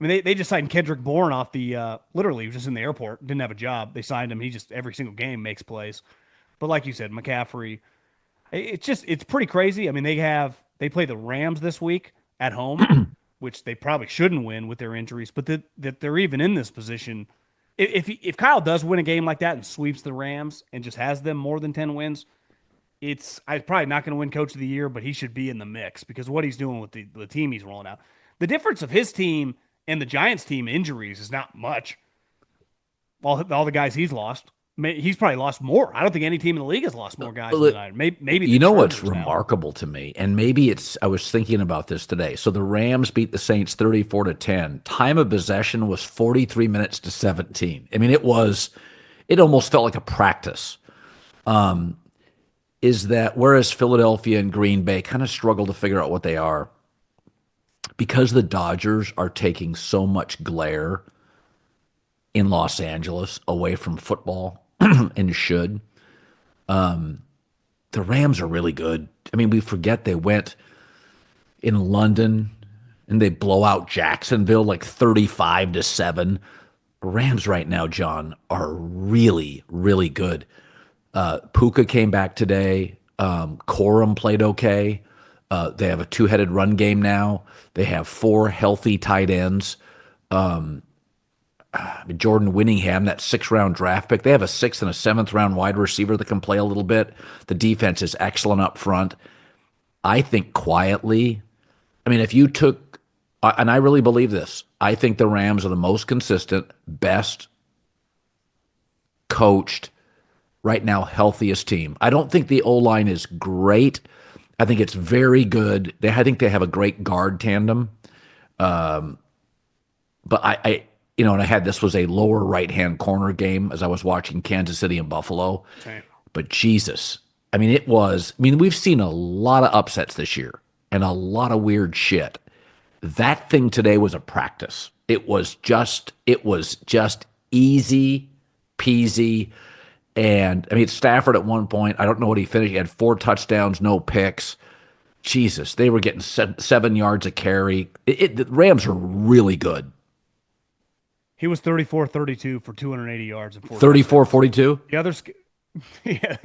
I mean, they just signed Kendrick Bourne off the, literally, he was just in the airport, didn't have a job. They signed him. He just, every single game makes plays. But like you said, McCaffrey, it's pretty crazy. I mean, they play the Rams this week at home, which they probably shouldn't win with their injuries, but that they're even in this position. If Kyle does win a game like that and sweeps the Rams and just has them more than 10 wins, I'm probably not going to win Coach of the Year, but he should be in the mix because what he's doing with the team he's rolling out. The difference of his team and the Giants team injuries is not much. All the guys he's lost, he's probably lost more. I don't think any team in the league has lost more guys than that. Maybe you know what's remarkable to me, and maybe I was thinking about this today. So the Rams beat the Saints 34-10. Time of possession was 43 minutes to 17. I mean, it almost felt like a practice. Is that whereas Philadelphia and Green Bay kind of struggle to figure out what they are, because the Dodgers are taking so much glare in Los Angeles away from football and should. The Rams are really good. I mean, we forget they went in London and they blow out Jacksonville like 35-7. Rams right now, John, are really, really good. Puka came back today. Corum played okay. They have a two-headed run game now. They have 4 healthy tight ends. Jordan Winningham, that 6th-round draft pick. They have a 6th and a 7th-round wide receiver that can play a little bit. The defense is excellent up front. I think quietly, I mean, if you took, and I really believe this, I think the Rams are the most consistent, best coached, right now healthiest team. I don't think the O-line is great. I think it's very good. I think they have a great guard tandem. But and I had this was a lower right-hand corner game as I was watching Kansas City and Buffalo. Right. But Jesus, we've seen a lot of upsets this year and a lot of weird shit. That thing today was a practice. It was just easy peasy. And Stafford at one point, I don't know what he finished. He had 4 touchdowns, no picks. Jesus, they were getting 7 yards a carry. The Rams are really good. He was 34-32 for 280 yards and 4 34-42? The others, yeah,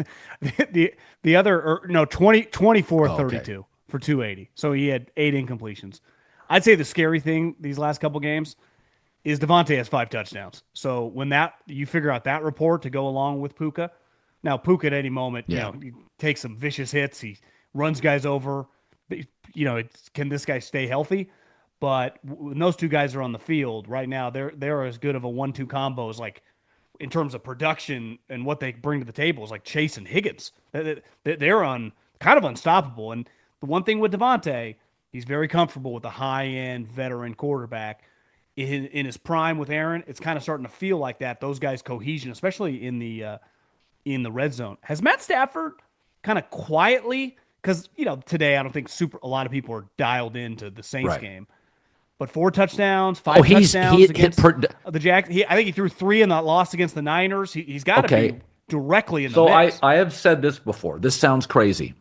the other, 24-32 for 280. So he had 8 incompletions. I'd say the scary thing these last couple games is Devontae has 5 touchdowns. So when you figure out that report to go along with Puka. Now Puka at any moment, he takes some vicious hits. He runs guys over. Can this guy stay healthy? But when those 2 guys are on the field right now, they're as good of a 1-2 combo as, like, in terms of production and what they bring to the table, is like Chase and Higgins. They're kind of unstoppable. And the one thing with Devontae, he's very comfortable with a high-end veteran quarterback. In his prime with Aaron, it's kind of starting to feel like that. Those guys' cohesion, especially in the red zone. Has Matt Stafford kind of quietly, because today I don't think a lot of people are dialed into the Saints game. But 4 touchdowns, 5 touchdowns against the Jags. I think he threw 3 in that loss against the Niners. He's got to be directly in the mix. So I have said this before. This sounds crazy.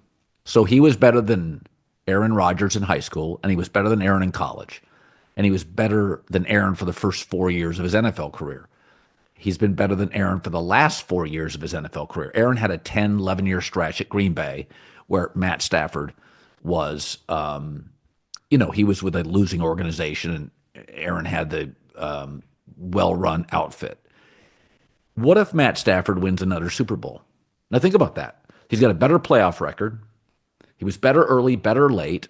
So he was better than Aaron Rodgers in high school, and he was better than Aaron in college. And he was better than Aaron for the first 4 years of his NFL career. He's been better than Aaron for the last 4 years of his NFL career. Aaron had a 10, 11-year stretch at Green Bay where Matt Stafford was he was with a losing organization, and Aaron had the well-run outfit. What if Matt Stafford wins another Super Bowl? Now think about that. He's got a better playoff record. He was better early, better late.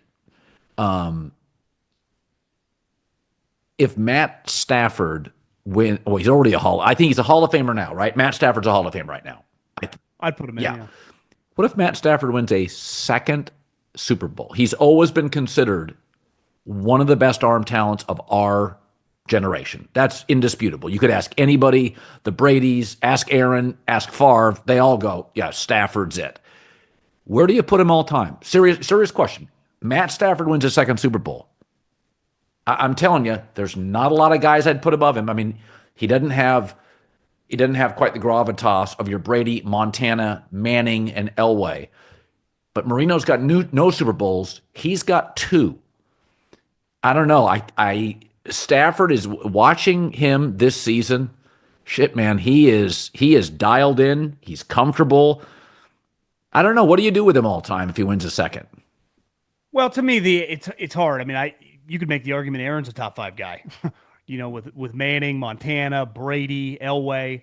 If Matt Stafford he's already I think he's a Hall of Famer now, right? Matt Stafford's a Hall of Famer right now. I'd put him in, yeah. What if Matt Stafford wins a second Super Bowl? He's always been considered one of the best arm talents of our generation. That's indisputable. You could ask anybody, the Bradys, ask Aaron, ask Favre. They all go, yeah, Stafford's it. Where do you put him all time? Serious question. Matt Stafford wins a second Super Bowl. I'm telling you, there's not a lot of guys I'd put above him. He doesn't have quite the gravitas of your Brady, Montana, Manning, and Elway. But Marino's got no Super Bowls. He's got 2. I don't know. Stafford is watching him this season. Shit, man, he is dialed in. He's comfortable. I don't know. What do you do with him all time if he wins a second? Well, to me, it's hard. You could make the argument Aaron's a top 5 guy. With Manning, Montana, Brady, Elway.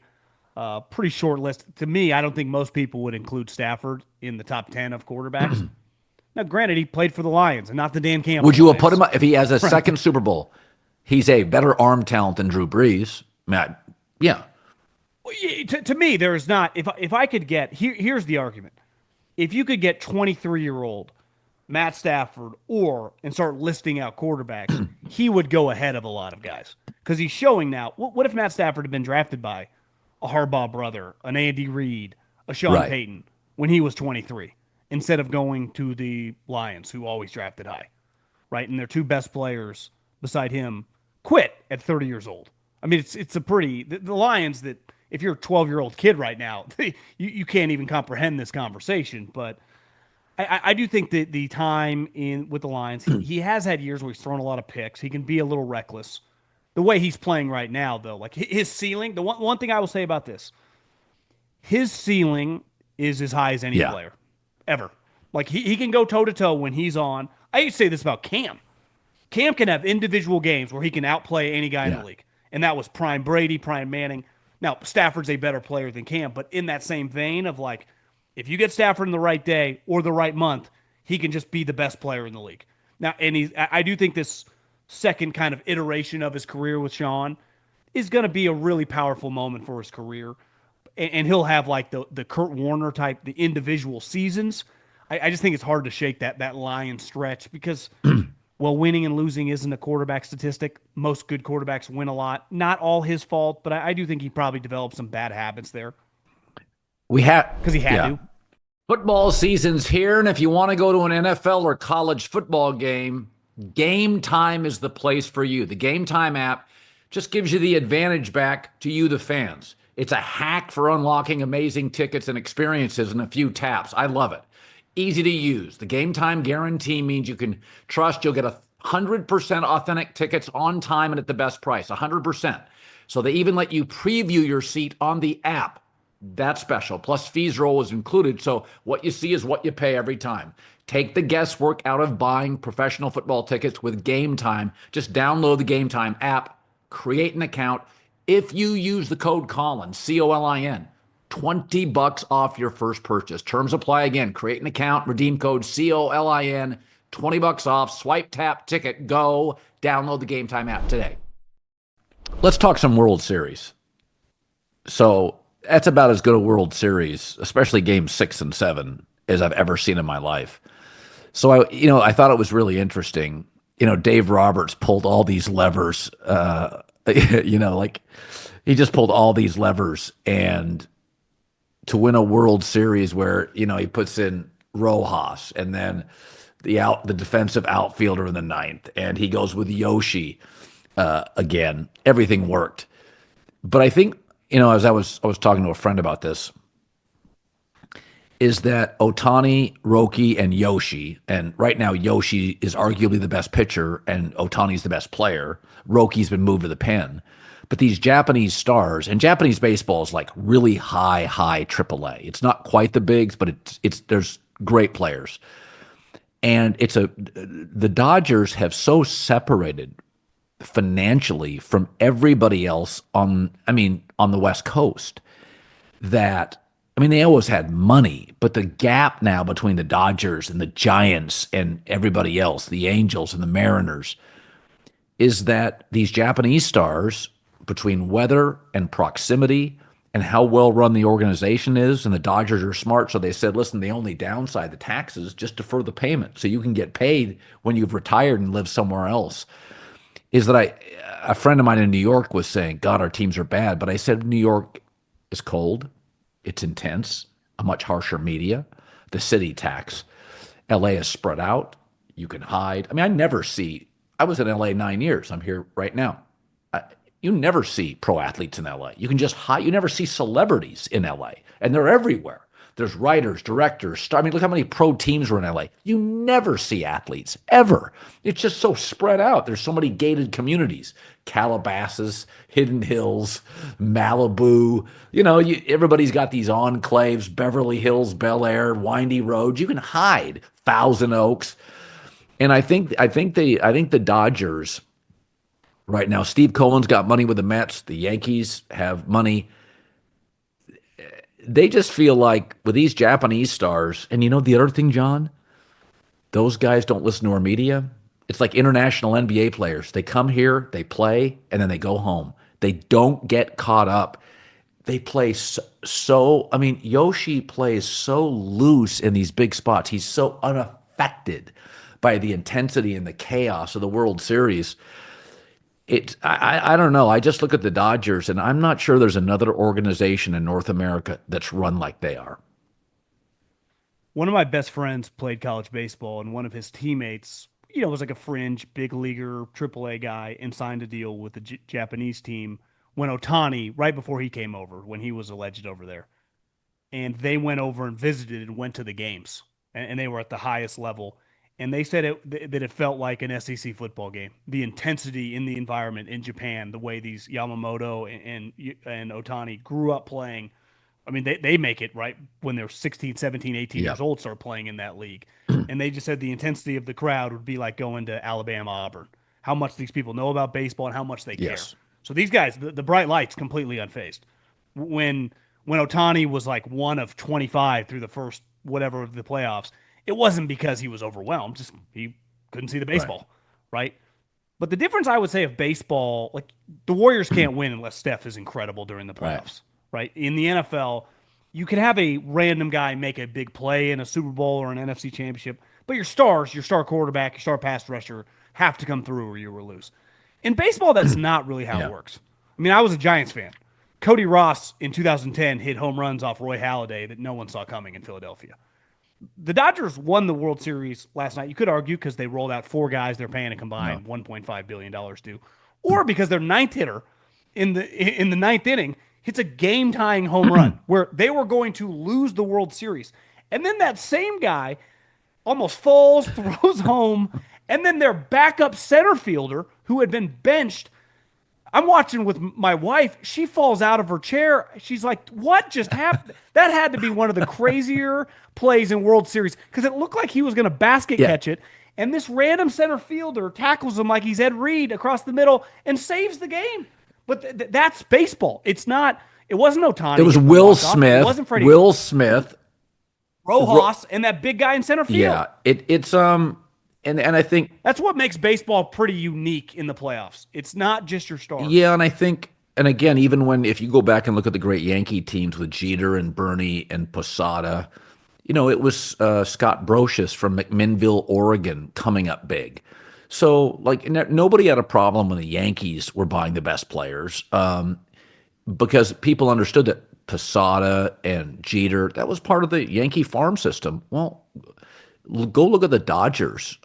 Pretty short list. To me, I don't think most people would include Stafford in the top 10 of quarterbacks. Now, granted, he played for the Lions and not the Dan Campbell. Would you have put him up if he has a second Super Bowl? He's a better arm talent than Drew Brees. Yeah. To me, there is not. If I could get here's the argument. If you could get 23-year-old Matt Stafford and start listing out quarterbacks, he would go ahead of a lot of guys because he's showing now. What if Matt Stafford had been drafted by a Harbaugh brother, an Andy Reid, a Sean Payton when he was 23, instead of going to the Lions, who always drafted high, right? And their 2 best players beside him quit at 30 years old. It's a pretty the Lions that if you're a 12-year-old kid right now, you can't even comprehend this conversation. But I do think that the time with the Lions, he has had years where he's thrown a lot of picks. He can be a little reckless. The way he's playing right now, though, like his ceiling, the one thing I will say about this, his ceiling is as high as any player ever. Like he can go toe to toe when he's on. I used to say this about Cam. Cam can have individual games where he can outplay any guy in the Yeah. league. And that was prime Brady, prime Manning. Now, Stafford's a better player than Cam, but in that same vein of like, if you get Stafford in the right day or the right month, he can just be the best player in the league. Now, and I do think this second kind of iteration of his career with Sean is going to be a really powerful moment for his career. And he'll have like the Kurt Warner type, the individual seasons. I just think it's hard to shake that Lion stretch because well, winning and losing isn't a quarterback statistic. Most good quarterbacks win a lot. Not all his fault, but I do think he probably developed some bad habits there We have, because he had yeah. to. Football season's here, and if you want to go to an NFL or college football game, Game Time is the place for you. The Game Time app just gives you the advantage back to you, the fans. It's a hack for unlocking amazing tickets and experiences in a few taps. I love it. Easy to use. The Game Time guarantee means you can trust you'll get 100% authentic tickets on time and at the best price. 100%. So they even let you preview your seat on the app. That's special. Plus, fees are always included. So what you see is what you pay every time. Take the guesswork out of buying professional football tickets with Game Time. Just download the Game Time app, create an account. If you use the code Colin, Colin, $20 off your first purchase. Terms apply again. Create an account, redeem code Colin, $20 off. Swipe, tap, ticket, go. Download the Game Time app today. Let's talk some World Series. So that's about as good a World Series, especially Game 6 and 7, as I've ever seen in my life. So I thought it was really interesting. Dave Roberts pulled all these levers. Like he just pulled all these levers, and to win a World Series where he puts in Rojas and then the defensive outfielder in the ninth, and he goes with Yoshi again. Everything worked. But I think, as I was talking to a friend about this, is that Otani, Roki, and Yoshi, and right now Yoshi is arguably the best pitcher and Otani's the best player. Roki's been moved to the pen. But these Japanese stars, and Japanese baseball is like really high AAA. It's not quite the bigs, but it's there's great players. And the Dodgers have so separated financially from everybody else on the West Coast that they always had money, but the gap now between the Dodgers and the Giants and everybody else, the Angels and the Mariners, is that these Japanese stars, between weather and proximity and how well run the organization is, and the Dodgers are smart, so they said, listen, the only downside, the taxes, just defer the payment so you can get paid when you've retired and live somewhere else. Is that a friend of mine in New York was saying, God, our teams are bad. But I said, New York is cold. It's intense, a much harsher media, the city tax. LA is spread out. You can hide. I was in LA 9 years. I'm here right now. You never see pro athletes in LA. You can just hide. You never see celebrities in LA, and they're everywhere. There's writers, directors. Look how many pro teams were in LA. You never see athletes, ever. It's just so spread out. There's so many gated communities. Calabasas, Hidden Hills, Malibu. Everybody's got these enclaves, Beverly Hills, Bel Air, windy roads. You can hide. Thousand Oaks. And I think the Dodgers right now, Steve Cohen's got money with the Mets. The Yankees have money. They just feel like with these Japanese stars, and the other thing, John, those guys don't listen to our media. It's like international NBA players. They come here, they play, and then they go home. They don't get caught up. They play Yoshi plays so loose in these big spots. He's so unaffected by the intensity and the chaos of the World Series. I don't know. I just look at the Dodgers, and I'm not sure there's another organization in North America that's run like they are. One of my best friends played college baseball, and one of his teammates, was like a fringe big leaguer, AAA guy, and signed a deal with the Japanese team when Otani, right before he came over, when he was alleged over there. And they went over and visited and went to the games, and they were at the highest level. And they said that it felt like an SEC football game. The intensity in the environment in Japan, the way these Yamamoto and Otani grew up playing, I mean, they make it right when they're 16, 17, 18 Yeah. years old, start playing in that league. And they just said the intensity of the crowd would be like going to Alabama, Auburn. How much these people know about baseball and how much they care. Yes. So these guys, the bright lights, completely unfazed. When Otani was like 1 of 25 through the first whatever of the playoffs, it wasn't because he was overwhelmed. Just he couldn't see the baseball, right? But the difference I would say of baseball, like the Warriors can't win unless Steph is incredible during the playoffs, right? In the NFL, you can have a random guy make a big play in a Super Bowl or an NFC championship, but your stars, your star quarterback, your star pass rusher have to come through or you will lose. In baseball, that's not really how it works. I mean, I was a Giants fan. Cody Ross in 2010 hit home runs off Roy Halladay that no one saw coming in Philadelphia. The Dodgers won the World Series last night. You could argue because they rolled out 4 guys they're paying a combined $1.5 billion to, or because their ninth hitter in the ninth inning hits a game-tying home run where they were going to lose the World Series. And then that same guy almost falls, throws home, and then their backup center fielder who had been benched, I'm watching with my wife. She falls out of her chair. She's like, what just happened? That had to be one of the crazier plays in World Series because it looked like he was going to basket catch it. And this random center fielder tackles him like he's Ed Reed across the middle and saves the game. But that's baseball. It wasn't Otani. It was Will Smith. It wasn't Freddie. Will Smith. Rojas and that big guy in center field. Yeah. It's and I think that's what makes baseball pretty unique in the playoffs. It's not just your stars. Yeah, and I think, and again, even if you go back and look at the great Yankee teams with Jeter and Bernie and Posada, it was Scott Brocious from McMinnville, Oregon, coming up big. So, like, nobody had a problem when the Yankees were buying the best players because people understood that Posada and Jeter, that was part of the Yankee farm system. Well, go look at the Dodgers.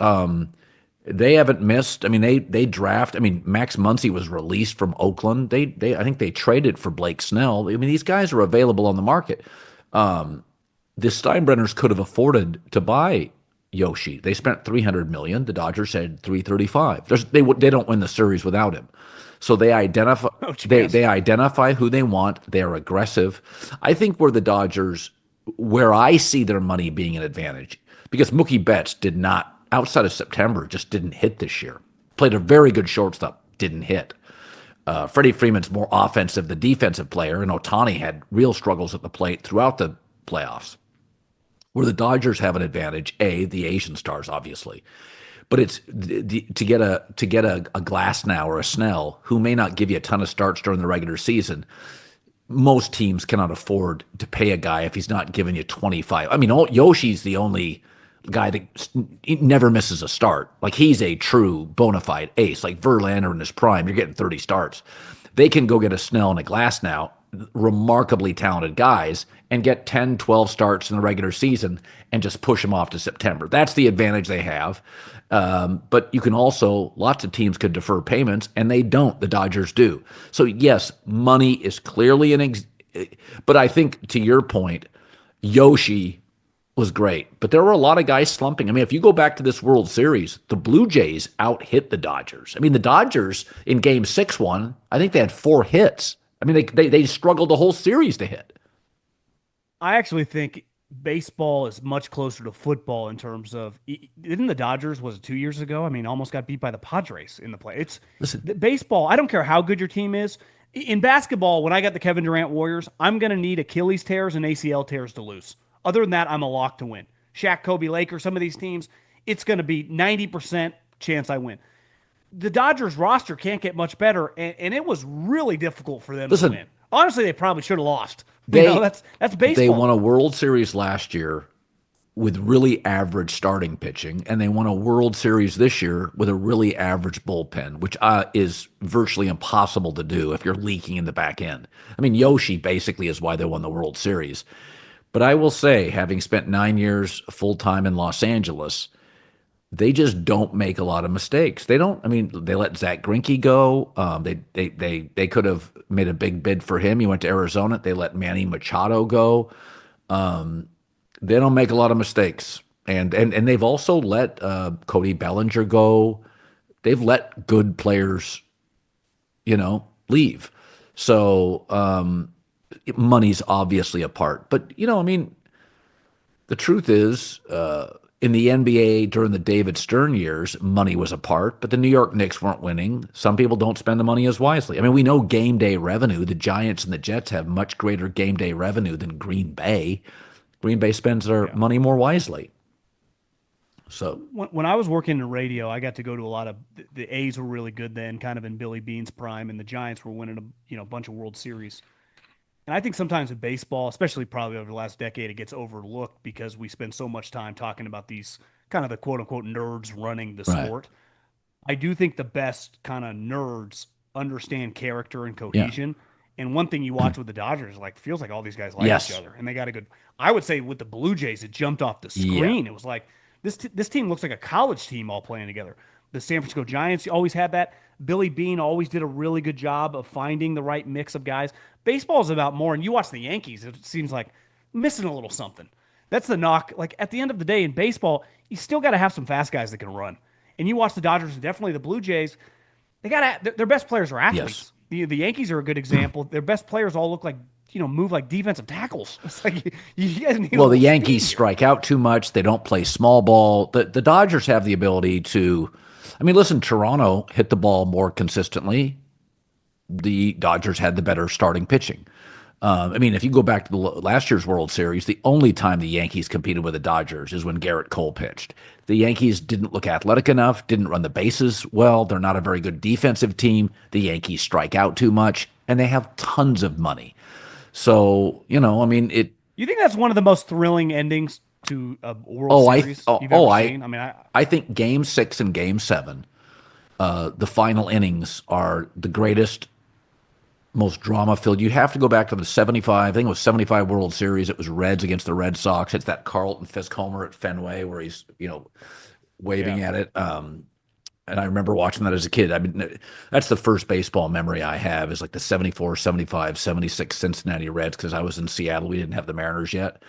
They haven't missed. I mean, they draft. I mean, Max Muncy was released from Oakland. I think they traded for Blake Snell. I mean, these guys are available on the market. The Steinbrenners could have afforded to buy Yoshi. They spent $300 million. The Dodgers said $335. They don't win the series without him. So they identify. They identify who they want. They're aggressive. I think where I see their money being an advantage. Because Mookie Betts did not, outside of September, just didn't hit this year. Played a very good shortstop, didn't hit. Freddie Freeman's more offensive, the defensive player, and Otani had real struggles at the plate throughout the playoffs. Where the Dodgers have an advantage, the Asian stars, obviously. But it's to get a Glasnow or a Snell, who may not give you a ton of starts during the regular season. Most teams cannot afford to pay a guy if he's not giving you 25. I mean, Yoshi's the only guy that never misses a start. Like, he's a true bona fide ace. Like Verlander in his prime, you're getting 30 starts. They can go get a Snell and a Glasnow, remarkably talented guys, and get 10, 12 starts in the regular season and just push them off to September. That's the advantage they have. But you can also, lots of teams could defer payments, and they don't. The Dodgers do. So, yes, money is clearly but I think, to your point, Yoshi was great. But there were a lot of guys slumping. I mean, if you go back to this World Series, the Blue Jays out-hit the Dodgers. I mean, the Dodgers in Game 6 won. I think they had 4 hits. I mean, they struggled the whole series to hit. I actually think baseball is much closer to football in terms of, didn't the Dodgers, was it 2 years ago? I mean, almost got beat by the Padres in the play. Baseball, I don't care how good your team is. In basketball, when I got the Kevin Durant Warriors, I'm going to need Achilles tears and ACL tears to lose. Other than that, I'm a lock to win. Shaq, Kobe, Lakers, some of these teams, it's going to be 90% chance I win. The Dodgers roster can't get much better, and it was really difficult for them to win. Honestly, they probably should have lost. That's baseball. They won a World Series last year with really average starting pitching, and they won a World Series this year with a really average bullpen, which is virtually impossible to do if you're leaking in the back end. I mean, Yoshi basically is why they won the World Series. But I will say, having spent 9 years full-time in Los Angeles, they just don't make a lot of mistakes. They don't. I mean, they let Zach Greinke go. They could have made a big bid for him. He went to Arizona. They let Manny Machado go. They don't make a lot of mistakes, and they've also let Cody Bellinger go. They've let good players, leave. So money's obviously a part. But, I mean, the truth is, in the NBA during the David Stern years, money was a part, but the New York Knicks weren't winning. Some people don't spend the money as wisely. I mean, we know game day revenue. The Giants and the Jets have much greater game day revenue than Green Bay. Green Bay spends their money more wisely. So when I was working in radio, I got to go to a lot of the A's were really good then, kind of in Billy Beane's prime, and the Giants were winning a bunch of World Series. And I think sometimes in baseball, especially probably over the last decade, it gets overlooked because we spend so much time talking about these kind of the quote unquote nerds running the right. sport. I do think the best kind of nerds understand character and Yeah. cohesion. And one thing you watch with the Dodgers, like feels like all these guys like each Yes. other, and they got a good. I would say with the Blue Jays, it jumped off the Yeah. screen. It was like this team looks like a college team all playing together. The San Francisco Giants always had that. Billy Beane always did a really good job of finding the right mix of guys. Baseball is about more, and you watch the Yankees, it seems like missing a little something. That's the knock. Like at the end of the day in baseball, you still got to have some fast guys that can run. And you watch the Dodgers and definitely the Blue Jays, they got their best players are athletes. Yes. The Yankees are a good example. Their best players all look like move like defensive tackles. It's like you guys need. Well, the Yankees strike out too much. They don't play small ball. The Dodgers have the ability to. I mean, listen, Toronto hit the ball more consistently. The Dodgers had the better starting pitching. I mean, if you go back to the last year's World Series, the only time the Yankees competed with the Dodgers is when Garrett Cole pitched. The Yankees didn't look athletic enough, didn't run the bases well. They're not a very good defensive team. The Yankees strike out too much, and they have tons of money. So, I mean, it. You think that's one of the most thrilling endings to a World Series you've ever seen? I think Game 6 and Game 7, the final innings are the greatest, most drama-filled. You have to go back to the 75, I think it was 75 World Series. It was Reds against the Red Sox. It's that Carlton Fisk homer at Fenway where he's, waving at it. And I remember watching that as a kid. I mean, that's the first baseball memory I have is like the 74, 75, 76 Cincinnati Reds because I was in Seattle. We didn't have the Mariners yet.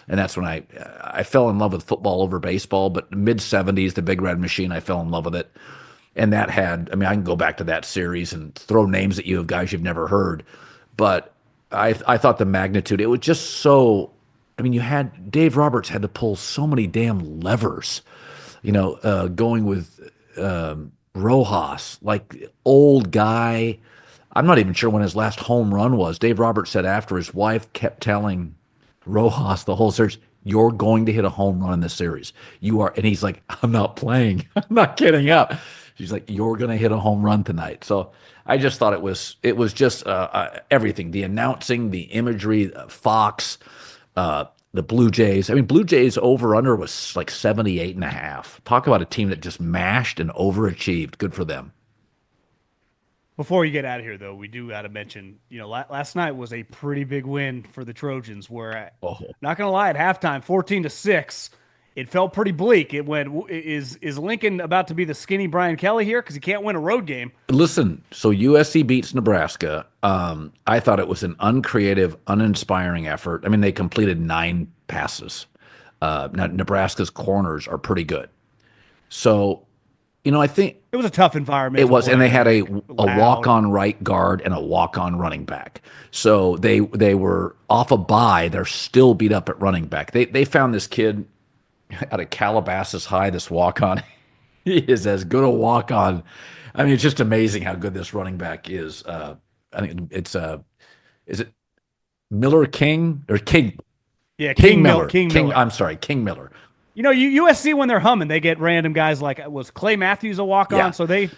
And that's when I fell in love with football over baseball. But mid-70s, the Big Red Machine, I fell in love with it. And that had, I mean, I can go back to that series and throw names at you of guys you've never heard. But I thought the magnitude, it was just so, I mean, Dave Roberts had to pull so many damn levers, going with Rojas, like old guy. I'm not even sure when his last home run was. Dave Roberts said after his wife kept telling Rojas the whole series, you're going to hit a home run in this series. You are. And he's like, I'm not playing. I'm not getting up. She's like, you're going to hit a home run tonight. So I just thought it was just everything. The announcing, the imagery, Fox, the Blue Jays. I mean, Blue Jays over-under was like 78.5. Talk about a team that just mashed and overachieved. Good for them. Before you get out of here, though, we do got to mention, last night was a pretty big win for the Trojans. Where, not gonna lie, at halftime, 14-6, it felt pretty bleak. It went, is Lincoln about to be the skinny Brian Kelly here because he can't win a road game? Listen, so USC beats Nebraska. I thought it was an uncreative, uninspiring effort. I mean, they completed 9 passes. Now Nebraska's corners are pretty good. So, I think it was a tough environment. It was, and they had a walk-on right guard and a walk-on running back. So they were off a bye. They're still beat up at running back. They found this kid out of Calabasas High, this walk-on. He is as good a walk-on. I mean, it's just amazing how good this running back is. I think it's is it Miller King or King? Yeah, King Miller. I'm sorry, King Miller. USC when they're humming, they get random guys like was Clay Matthews a walk-on, Yeah. so they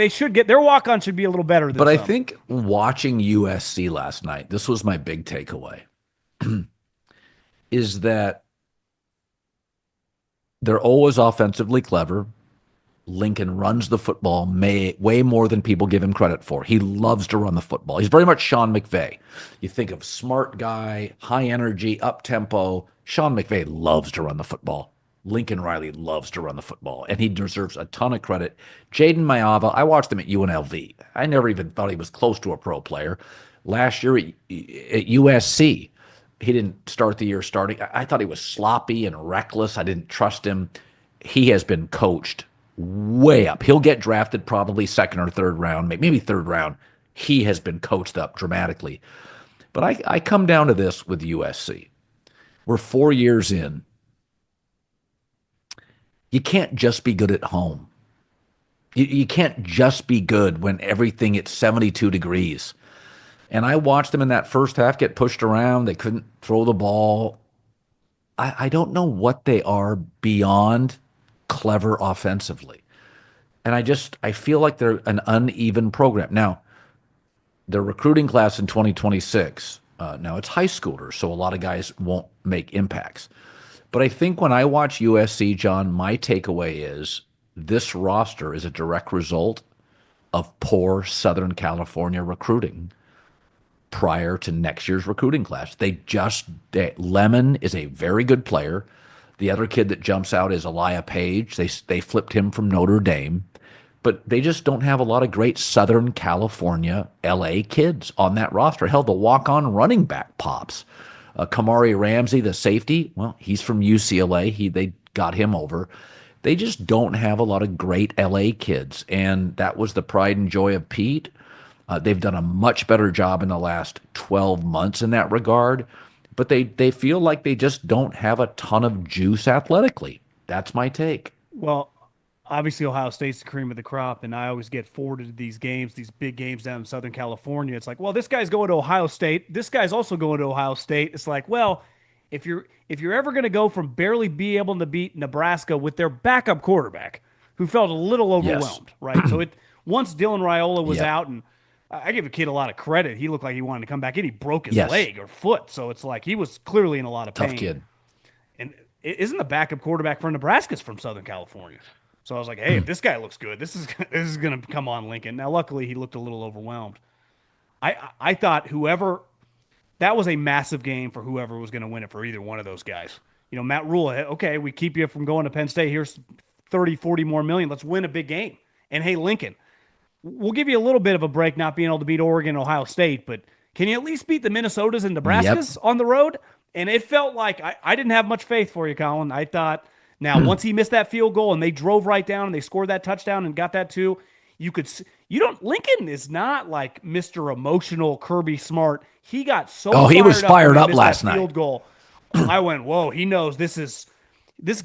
should get their walk-on should be a little better than But some. I think watching USC last night, this was my big takeaway, is that they're always offensively clever. Lincoln runs the football way more than people give him credit for. He loves to run the football. He's very much Sean McVay. You think of smart guy, high energy, up-tempo. Sean McVay loves to run the football. Lincoln Riley loves to run the football, and he deserves a ton of credit. Jaden Mayava, I watched him at UNLV. I never even thought he was close to a pro player. Last year at USC, he didn't start the year starting. I thought he was sloppy and reckless. I didn't trust him. He has been coached way up. He'll get drafted probably second or third round, maybe third round. He has been coached up dramatically. But I come down to this with USC. We're 4 years in. You can't just be good at home. You can't just be good when everything it's 72 degrees. And I watched them in that first half get pushed around. They couldn't throw the ball. I don't know what they are beyond clever offensively. And I feel like they're an uneven program. Now, their recruiting class in 2026, now it's high schoolers, so a lot of guys won't make impacts. But I think when I watch USC, John, my takeaway is this roster is a direct result of poor Southern California recruiting prior to next year's recruiting class. Lemon is a very good player. The other kid that jumps out is Elijah Page. They flipped him from Notre Dame, but they just don't have a lot of great Southern California LA kids on that roster. Hell, the walk-on running back pops. Kamari Ramsey, the safety, well, he's from UCLA. They got him over. They just don't have a lot of great LA kids, and that was the pride and joy of Pete. They've done a much better job in the last 12 months in that regard, but they feel like they just don't have a ton of juice athletically. That's my take. Well, obviously Ohio State's the cream of the crop, and I always get forwarded to these games, these big games down in Southern California. It's like, well, this guy's going to Ohio State. This guy's also going to Ohio State. It's like, well, if you're ever going to go from barely be able to beat Nebraska with their backup quarterback, who felt a little overwhelmed, Yes. right? So once Dylan Raiola was Yep. out, and I give the kid a lot of credit. He looked like he wanted to come back in. He broke his Yes. leg or foot, so it's like he was clearly in a lot of pain. Tough kid. And isn't the backup quarterback for Nebraska's from Southern California? So I was like, hey, if this guy looks good, this is going to come on Lincoln. Now, luckily, he looked a little overwhelmed. I thought that was a massive game for whoever was going to win it for either one of those guys. You know, Matt Rule, okay, we keep you from going to Penn State. Here's 30, 40 more million. Let's win a big game. And hey, Lincoln, we'll give you a little bit of a break not being able to beat Oregon and Ohio State, but can you at least beat the Minnesotas and Nebraskas on the road? And it felt like I didn't have much faith for you, Colin. I thought, now, once he missed that field goal and they drove right down and they scored that touchdown and got that too, Lincoln is not like Mr. Emotional Kirby Smart. He got so he was fired up when he missed last that night. field goal. I went, whoa, he knows this is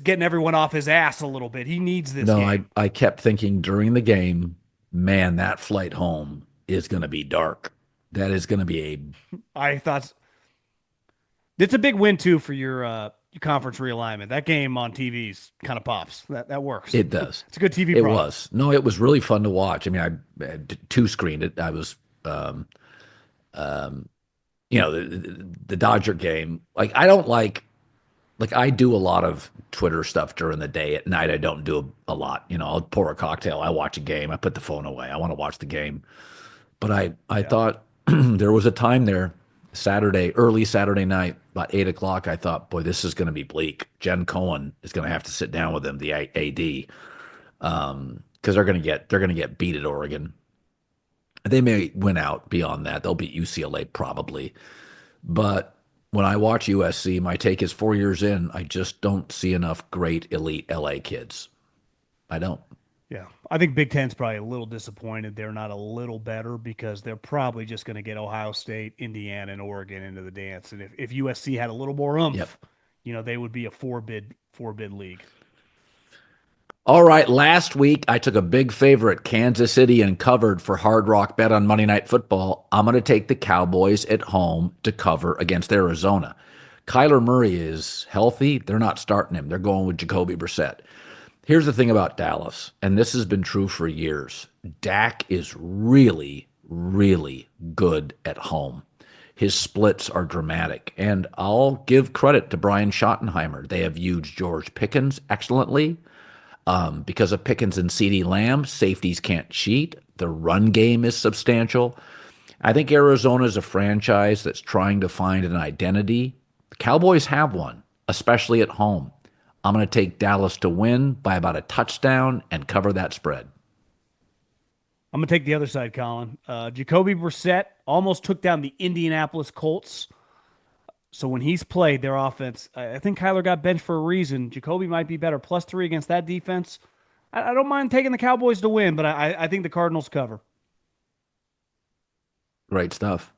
getting everyone off his ass a little bit. He needs this game. I kept thinking during the game, man, that flight home is going to be dark. That is going to be I thought it's a big win too for your conference realignment. That game on TV's kind of pops. That works. It does. It's a good TV It product. was. No, it was really fun to watch. I mean, I two-screened it. I was, the Dodger game. Like, I don't like I do a lot of Twitter stuff during the day. At night, I don't do a lot. You know, I'll pour a cocktail. I watch a game. I put the phone away. I want to watch the game. But I thought there was a time there, early Saturday night, about 8 o'clock, I thought, boy, this is going to be bleak. Jen Cohen is going to have to sit down with him, the AD, because they're going to get beat at Oregon. They may win out beyond that. They'll beat UCLA probably. But when I watch USC, my take is 4 years in, I just don't see enough great elite LA kids. I don't. Yeah, I think Big Ten's probably a little disappointed they're not a little better because they're probably just going to get Ohio State, Indiana, and Oregon into the dance. And if USC had a little more oomph, they would be a four bid league. All right, last week I took a big favorite, Kansas City, and covered for Hard Rock Bet on Monday Night Football. I'm going to take the Cowboys at home to cover against Arizona. Kyler Murray is healthy. They're not starting him. They're going with Jacoby Brissett. Here's the thing about Dallas, and this has been true for years. Dak is really, really good at home. His splits are dramatic, and I'll give credit to Brian Schottenheimer. They have used George Pickens excellently. Because of Pickens and CeeDee Lamb, safeties can't cheat. The run game is substantial. I think Arizona is a franchise that's trying to find an identity. The Cowboys have one, especially at home. I'm going to take Dallas to win by about a touchdown and cover that spread. I'm going to take the other side, Colin. Jacoby Brissett almost took down the Indianapolis Colts. So when he's played their offense, I think Kyler got benched for a reason. Jacoby might be better. +3 against that defense. I don't mind taking the Cowboys to win, but I think the Cardinals cover. Great stuff.